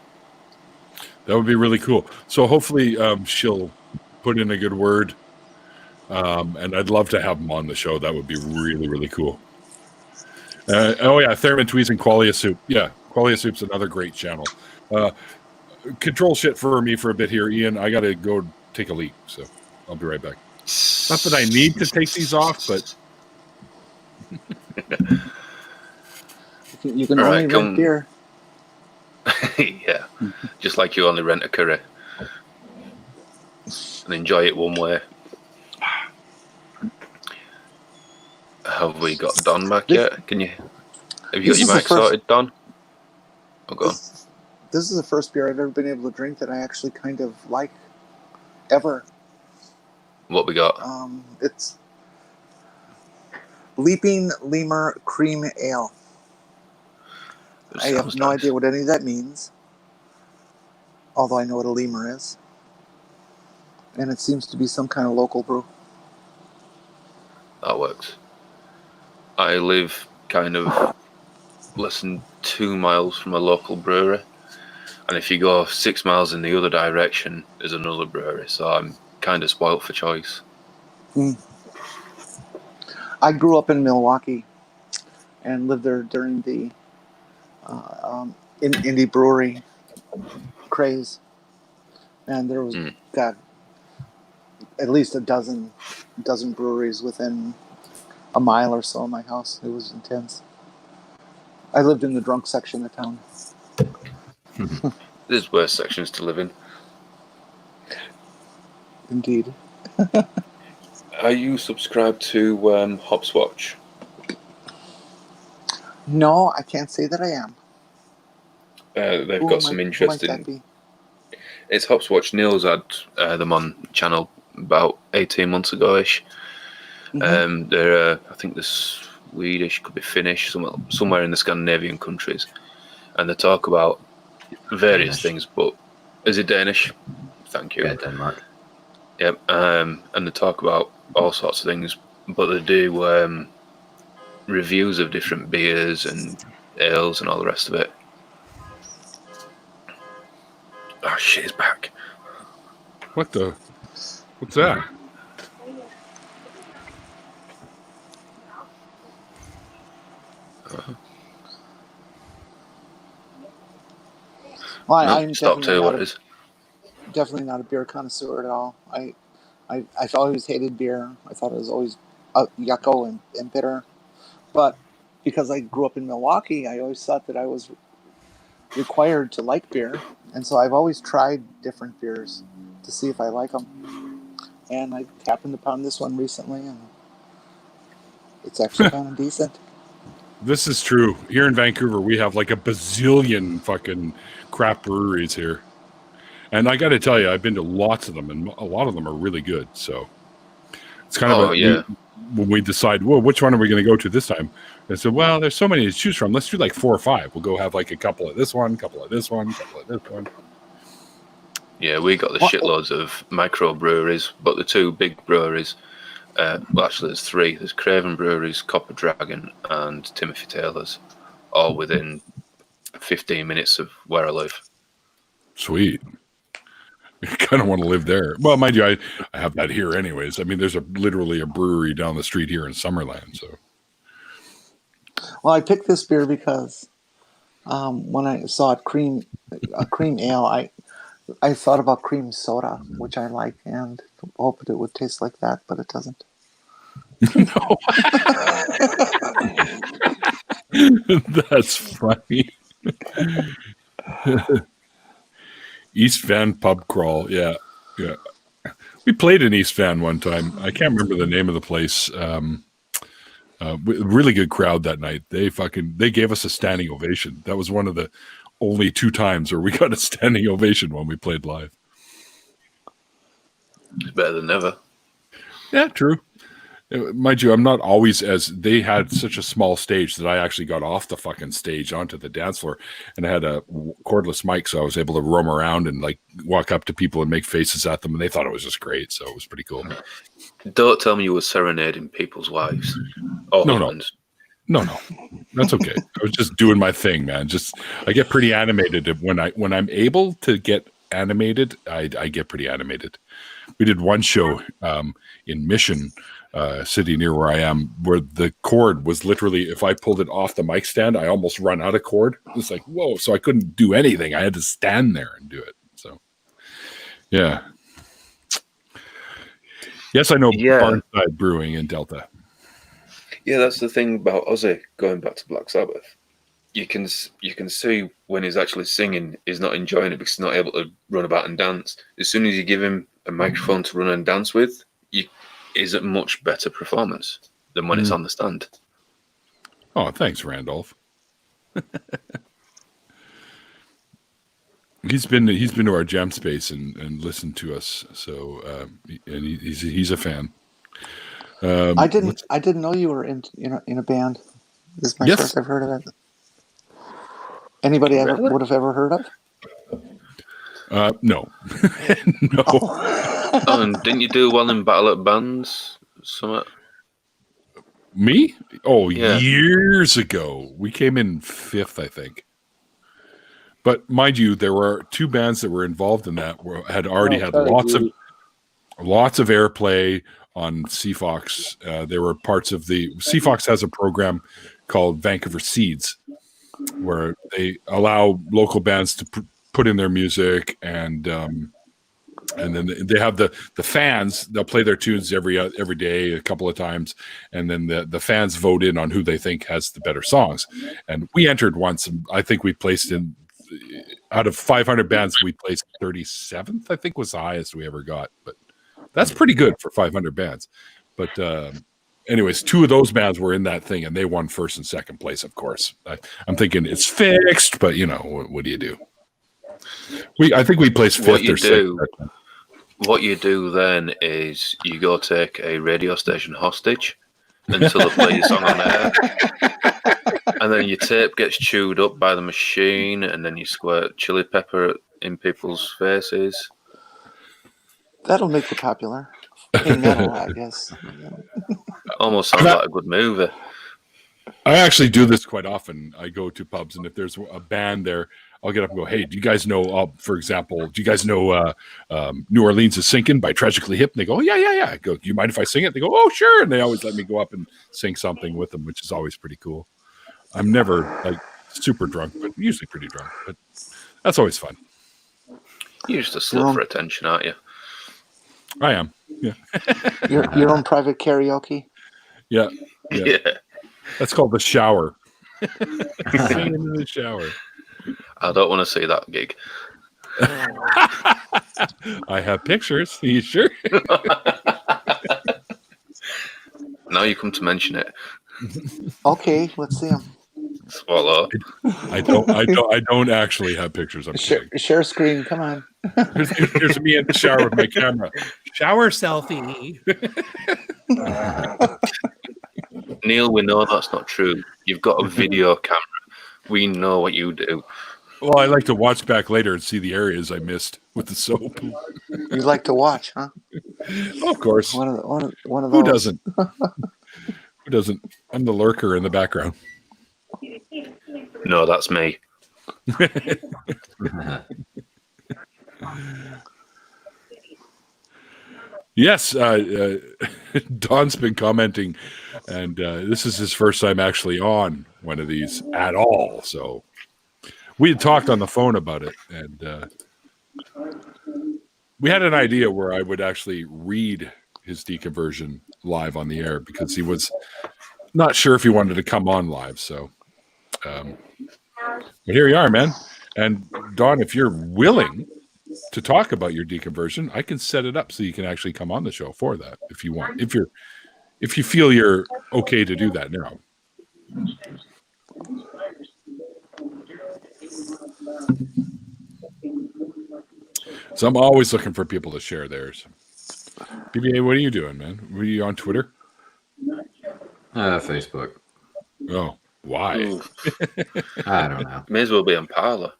That would be really cool. So hopefully she'll put in a good word. And I'd love to have him on the show. That would be really, really cool. Theremin Tweez and Qualia Soup. Yeah, Qualia Soup's another great channel. Control shit for me for a bit here, Ian. I got to go take a leak, so I'll be right back. Not that I need to take these off, but... You can only rent beer. Yeah, just like you only rent a curry. And enjoy it one way. Have we got Don back yet? Have you got your mic sorted, Don? Oh, go on. This is the first beer I've ever been able to drink that I actually kind of like, ever. What we got? It's Leaping Lemur Cream Ale. I have no idea what any of that means, although I know what a lemur is. And it seems to be some kind of local brew. That works. I live kind of less than 2 miles from a local brewery. And if you go 6 miles in the other direction, there's another brewery. So I'm kind of spoilt for choice. I grew up in Milwaukee and lived there during the indie brewery craze. And there was, God, at least a dozen breweries within a mile or so of my house. It was intense. I lived in the drunk section of town. There's worse sections to live in. Indeed. Are you subscribed to Hopswatch? No, I can't say that I am. They've got some interesting... It's Hopswatch. Neil's had them on channel about 18 months ago-ish. They're, I think they're Swedish, could be Finnish, somewhere in the Scandinavian countries. And they talk about various things, but... Is it Danish? Thank you. Yeah, Denmark. Yep. And they talk about all sorts of things, but they do reviews of different beers and ales and all the rest of it. Oh shit, it's back. What's that? Well, I'm definitely not a beer connoisseur at all. I've always hated beer. I thought it was always yucko and bitter. But because I grew up in Milwaukee, I always thought that I was required to like beer. And so I've always tried different beers to see if I like them. And I happened upon this one recently, and it's actually kind of decent. This is true. Here in Vancouver, we have like a bazillion fucking craft breweries here. And I got to tell you, I've been to lots of them, and a lot of them are really good. So it's kind of when we decide, well, which one are we going to go to this time? And so, well, there's so many to choose from. Let's do like 4 or 5. We'll go have like a couple of this one, couple of this one, couple of this one. Yeah, we got the shitloads of micro breweries, but the 2 big breweries, well, actually there's 3. There's Craven Breweries, Copper Dragon, and Timothy Taylor's, all within 15 minutes of where I live. Sweet. I kind of want to live there. Well, mind you, I have that here anyways. I mean, there's literally a brewery down the street here in Summerland. So, well, I picked this beer because when I saw it cream ale, I thought about cream soda, which I like, and hoped it would taste like that, but it doesn't. No. That's funny. East Van pub crawl, yeah. We played in East Van one time. I can't remember the name of the place. Really good crowd that night. They gave us a standing ovation. That was one of the only 2 times where we got a standing ovation when we played live. It's better than never. Yeah, true. Mind you, I'm not always they had such a small stage that I actually got off the fucking stage onto the dance floor, and I had a cordless mic, so I was able to roam around and like walk up to people and make faces at them, and they thought it was just great. So it was pretty cool. Don't tell me you were serenading people's wives. No, that's okay. I was just doing my thing, man. I get pretty animated when I'm able to get animated. I get pretty animated. We did one show in Mission. City near where I am, where the cord was literally, if I pulled it off the mic stand, I almost run out of cord. It's like, whoa. So I couldn't do anything. I had to stand there and do it. So, yeah. Yes, I know Barnside Brewing in Delta. Yeah, that's the thing about Ozzy, going back to Black Sabbath. You can see when he's actually singing, he's not enjoying it because he's not able to run about and dance. As soon as you give him a microphone to run and dance with, is a much better performance than when it's on the stand. Oh, thanks, Randolph. He's been to our jam space and listened to us. So, and he's a fan. I didn't know you were in a band. This is my first I've heard of it. Anybody would have ever heard of? No. No. Oh, and didn't you do well in Battle at Bands? Something? Me? Oh, Yeah. years ago. We came in 5th, I think. But mind you, there were 2 bands that were involved in that had already had lots of airplay on CFOX. There were parts of the CFOX has a program called Vancouver Seeds, where they allow local bands to put in their music, and then they have the fans. They'll play their tunes every day, a couple of times, and then the fans vote in on who they think has the better songs. And we entered once, and I think we placed in. Out of 500 bands, we placed 37th, I think was the highest we ever got. But that's pretty good for 500 bands. But anyways, 2 of those bands were in that thing, and they won 1st and 2nd place, of course. I'm thinking it's fixed, but, what do you do? I think we placed 5th or 6th. What you do then is you go take a radio station hostage until they play your song on air. And then your tape gets chewed up by the machine, and then you squirt chili pepper in people's faces. That'll make it popular. In metal, I guess. Almost sounds like a good movie. I actually do this quite often. I go to pubs, and if there's a band there, I'll get up and go, hey, do you guys know, for example, New Orleans is Sinking by Tragically Hip? And they go, oh, yeah. I go, do you mind if I sing it? They go, oh, sure. And they always let me go up and sing something with them, which is always pretty cool. I'm never super drunk, but usually pretty drunk. But that's always fun. You're just a slut for attention, aren't you? I am. Yeah. Your own private karaoke? Yeah. That's called the shower. Singing in the shower. I don't want to see that gig. I have pictures. Are you sure? Now you come to mention it. Okay, let's see them. Swallow. I don't actually have pictures. I'm share screen. Come on. Here's me in the shower with my camera. Shower selfie. Neil, we know that's not true. You've got a video camera. We know what you do. Well, I like to watch back later and see the areas I missed with the soap. You like to watch, huh? Oh, of course. One of those. Who doesn't? Who doesn't? I'm the lurker in the background. No, that's me. Yes, Don's been commenting, and this is his first time actually on one of these at all. So we had talked on the phone about it, and we had an idea where I would actually read his deconversion live on the air because he was not sure if he wanted to come on live. So, but here you are, man. And Don, if you're willing to talk about your deconversion, I can set it up so you can actually come on the show for that if you want. If you feel you're okay to do that now. So I'm always looking for people to share theirs. BBA, what are you doing, man? Were you on Twitter? Facebook. Oh, why? I don't know. May as well be on Parler.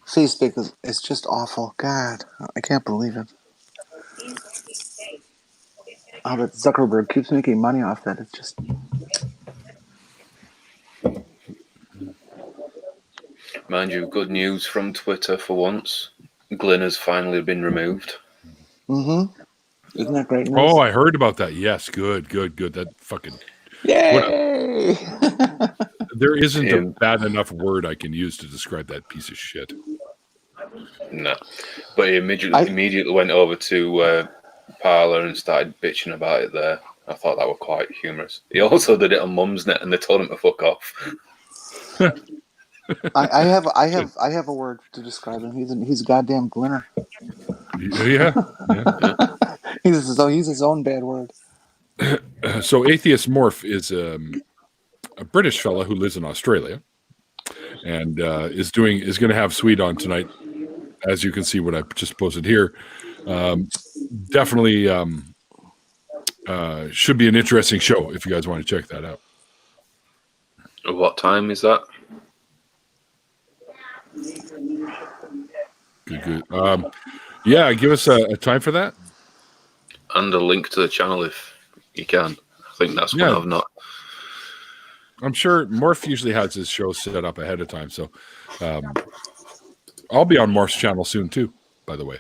Facebook is just awful. God, I can't believe it. Oh, but Zuckerberg keeps making money off that. It's just... Mind you, good news from Twitter for once. Glyn has finally been removed. Mm-hmm. Isn't that great news? Oh, I heard about that. Yes, good. That fucking... Yay! There isn't a bad enough word I can use to describe that piece of shit. No. But he immediately went over to Parler and started bitching about it there. I thought that was quite humorous. He also did it on Mumsnet and they told him to fuck off. I have a word to describe him. He's a goddamn glinner. Yeah. He's his own bad word. So Atheist Morph is a British fella who lives in Australia and is going to have Sweet on tonight. As you can see what I just posted here. Definitely should be an interesting show if you guys want to check that out. What time is that? Good. Yeah, give us a time for that. And a link to the channel if you can. I think that's one I've not. I'm sure Morph usually has his show set up ahead of time, so I'll be on Morph's channel soon too, by the way.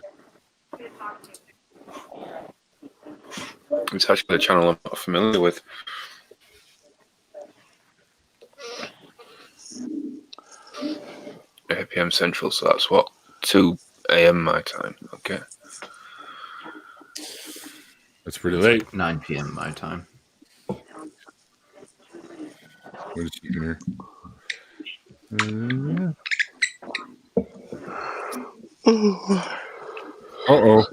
It's actually a channel I'm not familiar with. 8 p.m. Central, so that's what, 2 a.m. my time. Okay. That's pretty late. 9 p.m. my time. What is he here? Uh-oh.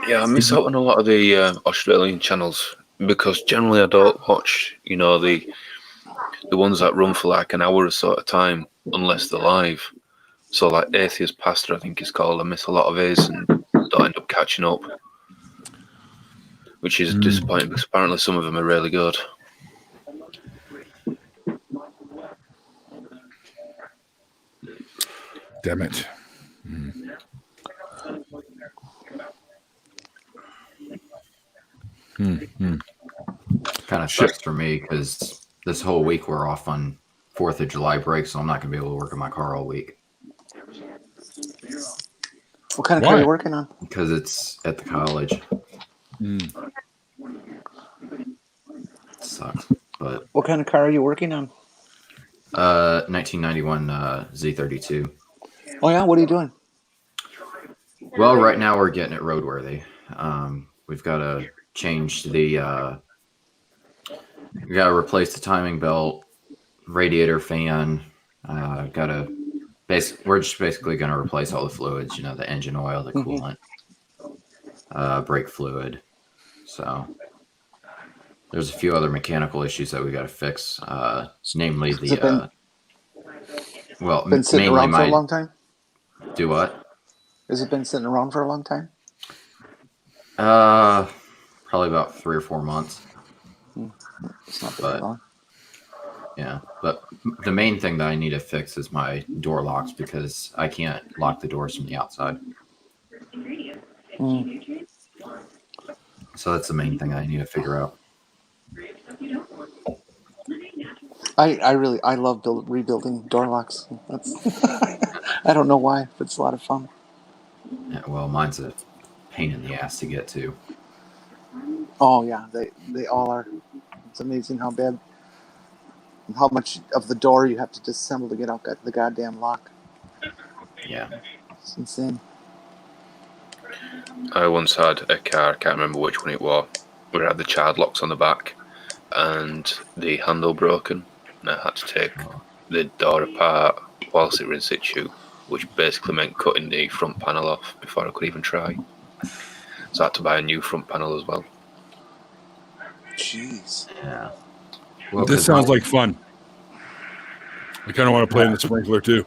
Yeah, I miss out on a lot of the Australian channels because generally I don't watch, the ones that run for like an hour or so at a time unless they're live. So like Atheist Pastor, I think it's called. I miss a lot of his and don't end up catching up, which is disappointing because apparently some of them are really good. Damn it. Kind of sucks for me because this whole week we're off on 4th of July break, so I'm not going to be able to work in my car all week. What kind of car are you working on? Because it's at the college. It sucks. But what kind of car are you working on? 1991 Z32. Oh yeah, what are you doing? Well, right now we're getting it roadworthy. We've got to change the. We got to replace the timing belt, radiator fan. We're just basically going to replace all the fluids. The engine oil, the coolant, brake fluid. So there's a few other mechanical issues that we got to fix. Namely the. Been sitting around for a long time? Do what? Has it been sitting around for a long time? Probably about 3 or 4 months. It's not that long. Yeah, but the main thing that I need to fix is my door locks because I can't lock the doors from the outside. So that's the main thing I need to figure out. I love rebuilding door locks. I don't know why, but it's a lot of fun. Yeah, well, mine's a pain in the ass to get to. Oh yeah, they all are. It's amazing how much of the door you have to disassemble to get out the goddamn lock. Yeah, it's insane. I once had a car, I can't remember which one it was, where it had the child locks on the back and the handle broken. And I had to take the door apart whilst it was in situ, which basically meant cutting the front panel off before I could even try. So I had to buy a new front panel as well. Jeez. Yeah. Well, this sounds like fun. I kind of want to play in the sprinkler too.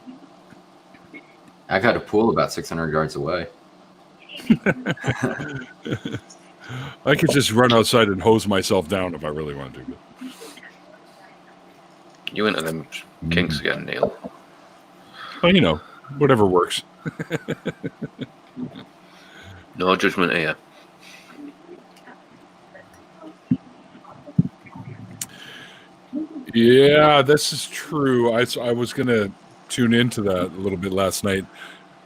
I got a pool about 600 yards away. I could just run outside and hose myself down if I really wanted to. You into them kinks again, Neil. Well, whatever works. No judgment here. Yeah, this is true. I was going to tune into that a little bit last night,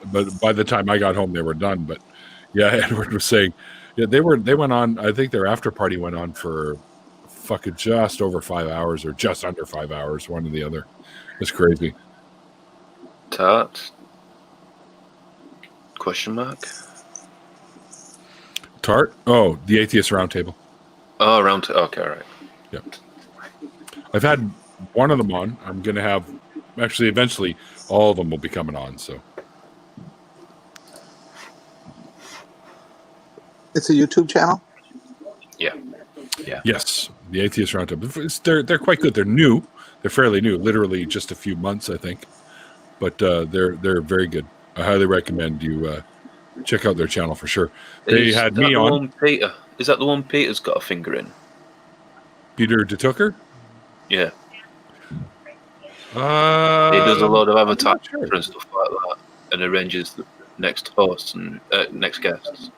but by the time I got home, they were done. But yeah, Edward was saying, yeah, they went on. I think their after party went on for fucking just over 5 hours or just under 5 hours, one or the other. It's crazy. Tart? Question mark? Tart? Oh, the Atheist Roundtable. Oh, okay, all right. Yep. I've had one of them on. I'm going to have, actually, eventually, all of them will be coming on. So it's a YouTube channel? Yeah. Yes, the Atheist Roundtable. They're quite good. They're new. They're fairly new, literally just a few months, I think. But they're very good. I highly recommend you check out their channel for sure. They had me on. Peter. Is that the one Peter's got a finger in? Peter DeTucker? Yeah. He does a lot of avatar and stuff like that, and arranges the next hosts and next guests.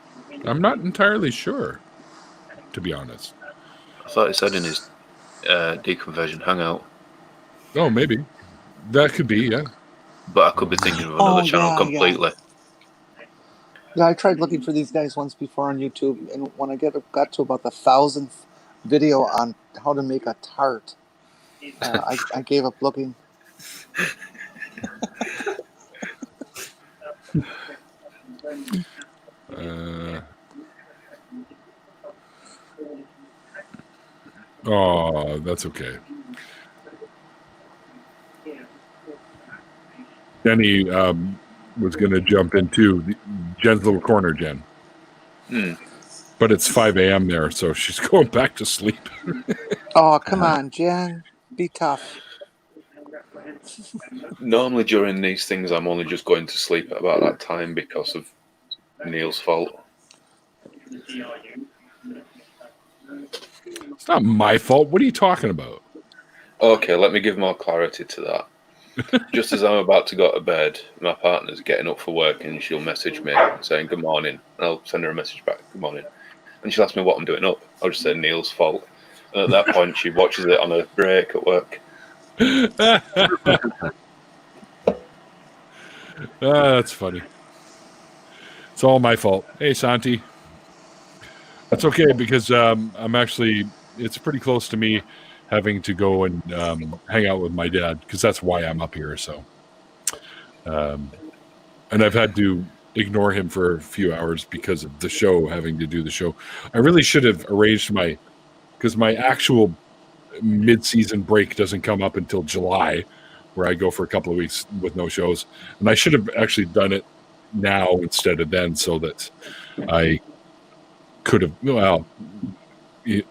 I'm not entirely sure. to be honest. I thought it said in his deconversion hangout. Oh, maybe. That could be, yeah. But I could be thinking of another channel completely. Yeah, I tried looking for these guys once before on YouTube, and when I got to about the 1,000th video on how to make a tart, I gave up looking. Oh, that's okay. Jenny was going to jump into Jen's little corner, Jen. But it's 5 a.m. there, so she's going back to sleep. Oh, come on, Jen. Be tough. Normally during these things, I'm only just going to sleep at about that time because of Neil's fault. It's not my fault. What are you talking about? Okay, let me give more clarity to that. Just as I'm about to go to bed, my partner's getting up for work and she'll message me saying good morning. And I'll send her a message back, good morning. And she'll ask me what I'm doing up. I'll just say Neil's fault. And at that point, she watches it on a break at work. That's funny. It's all my fault. Hey, Santi. That's okay because I'm actually, it's pretty close to me having to go and hang out with my dad because that's why I'm up here. So, and I've had to ignore him for a few hours because of the show, having to do the show. I really should have arranged because my actual mid-season break doesn't come up until July, where I go for a couple of weeks with no shows. And I should have actually done it now instead of then so that I could have, well,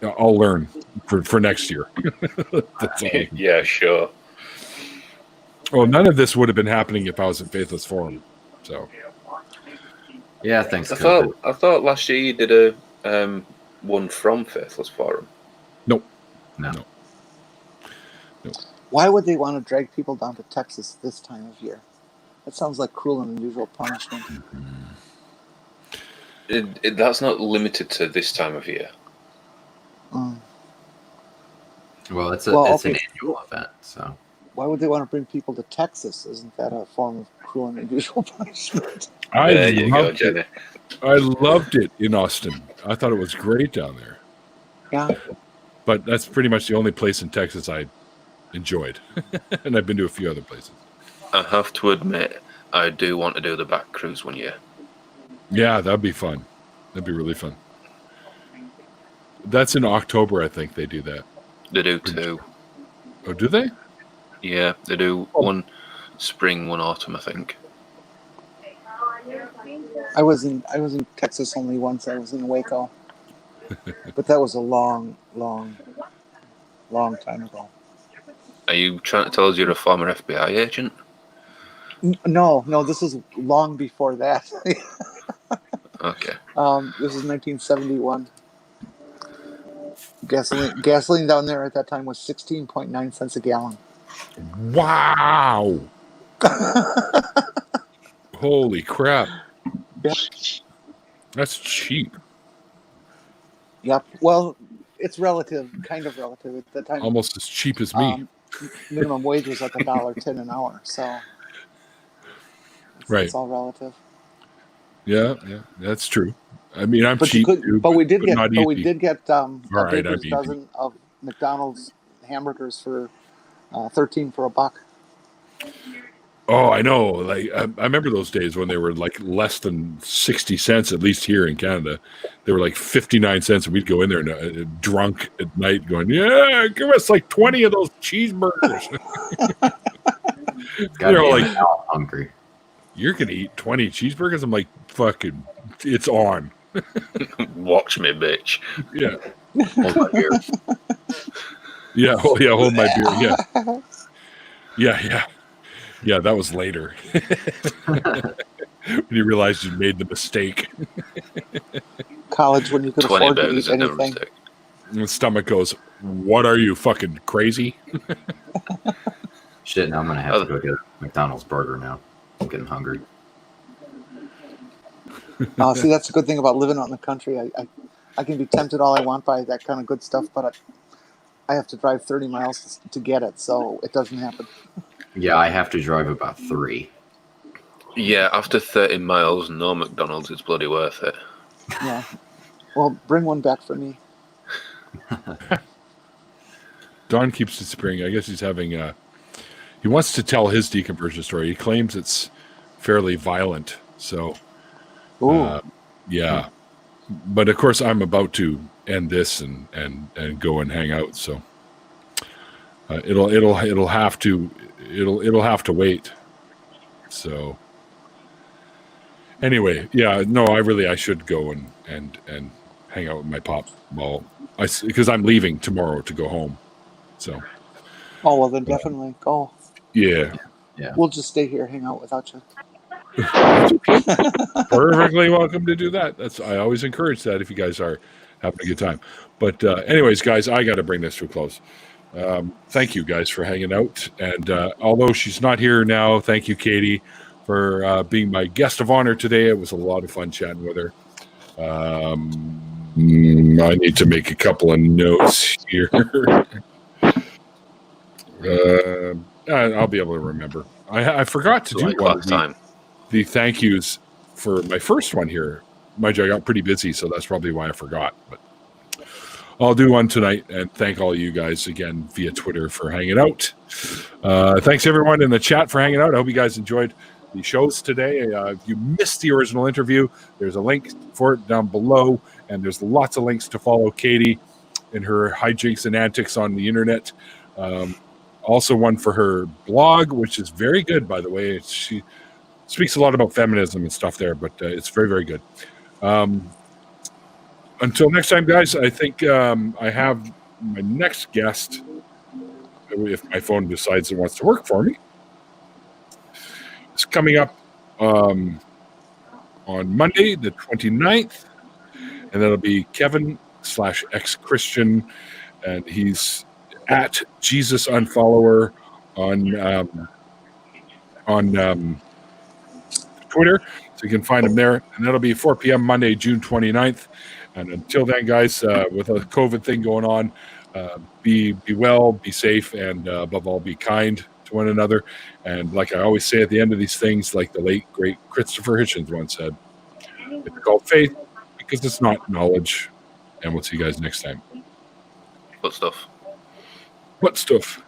I'll learn for next year. Yeah, sure. Well, none of this would have been happening if I was in Faithless Forum. So, yeah, thanks. I thought last year you did a one from Faithless Forum. Nope. No. Why would they want to drag people down to Texas this time of year? That sounds like cruel and unusual punishment. That's not limited to this time of year. Well, it's an annual event, so. Why would they want to bring people to Texas? Isn't that a form of cruel and unusual punishment? There you go, Jenny. I loved it in Austin. I thought it was great down there. Yeah. But that's pretty much the only place in Texas I enjoyed. And I've been to a few other places. I have to admit, I do want to do the back cruise one year. Yeah, that'd be fun. That'd be really fun. That's in October, I think they do that. They do too. Oh, do they? Yeah, they do one spring, one autumn, I think. I was in Texas only once. I was in Waco. But that was a long time ago. Are you trying to tell us you're a former FBI agent? No, this is long before that. Okay. This is 1971. Gasoline down there at that time was 16.9 cents a gallon. Wow. Holy crap. Yep. That's cheap. Yep. Well, it's relative, kind of relative at the time. Almost as cheap as me. Minimum wage was like $1.10 an hour, so it's all relative. Yeah, that's true. I mean, I'm cheap, but we did get a right, baker's dozen of McDonald's hamburgers for $13 for a buck. Oh, I know. Like I remember those days when they were like less than 60 cents, at least here in Canada. They were like 59 cents, and we'd go in there drunk at night going, yeah, give us like 20 of those cheeseburgers. They're all like, hungry. You're going to eat 20 cheeseburgers? I'm like, fucking, it's on. Watch me, bitch. Yeah. Hold my beer. Hold my beer. Yeah. Yeah, that was later. When you realized you made the mistake. College, when you could afford to eat anything. And the stomach goes, what are you, fucking crazy? Shit, now I'm going to have to go get a McDonald's burger now. I'm getting hungry. See, that's a good thing about living out in the country. I can be tempted all I want by that kind of good stuff, but I have to drive 30 miles to get it, so it doesn't happen. Yeah, I have to drive about 3. Yeah, after 30 miles, no McDonald's is bloody worth it. Yeah. Well, bring one back for me. Don keeps disappearing. I guess he's having he wants to tell his deconversion story. He claims it's fairly violent. So, yeah. But of course, I'm about to end this and go and hang out. So it'll have to wait. So anyway, yeah, no, I should go and hang out with my pop. Well, because I'm leaving tomorrow to go home. So. Oh well, then definitely go. Yeah. We'll just stay here, hang out without you. Perfectly welcome to do that. I always encourage that if you guys are having a good time. But anyways, guys, I got to bring this to a close. Thank you guys for hanging out. And although she's not here now, thank you, Katy, for being my guest of honor today. It was a lot of fun chatting with her. I need to make a couple of notes here. I'll be able to remember. I forgot to do one of the thank yous for my first one here. Mind you, I got pretty busy, so that's probably why I forgot. But I'll do one tonight and thank all you guys again via Twitter for hanging out. Thanks everyone in the chat for hanging out. I hope you guys enjoyed the shows today. If you missed the original interview, there's a link for it down below, and there's lots of links to follow Katy in her hijinks and antics on the internet. Also one for her blog, which is very good, by the way. She speaks a lot about feminism and stuff there, but it's very, very good. Until next time, guys, I think I have my next guest, if my phone decides it wants to work for me. It's coming up on Monday, the 29th, and that'll be Kevin/ex-Christian, and he's at Jesus Unfollower on Twitter, so you can find him there. And that'll be 4 p.m. Monday, June 29th. And until then, guys, with a COVID thing going on, be well, be safe, and above all, be kind to one another. And like I always say at the end of these things, like the late, great Christopher Hitchens once said, it's called faith because it's not knowledge. And we'll see you guys next time. What stuff? What stuff?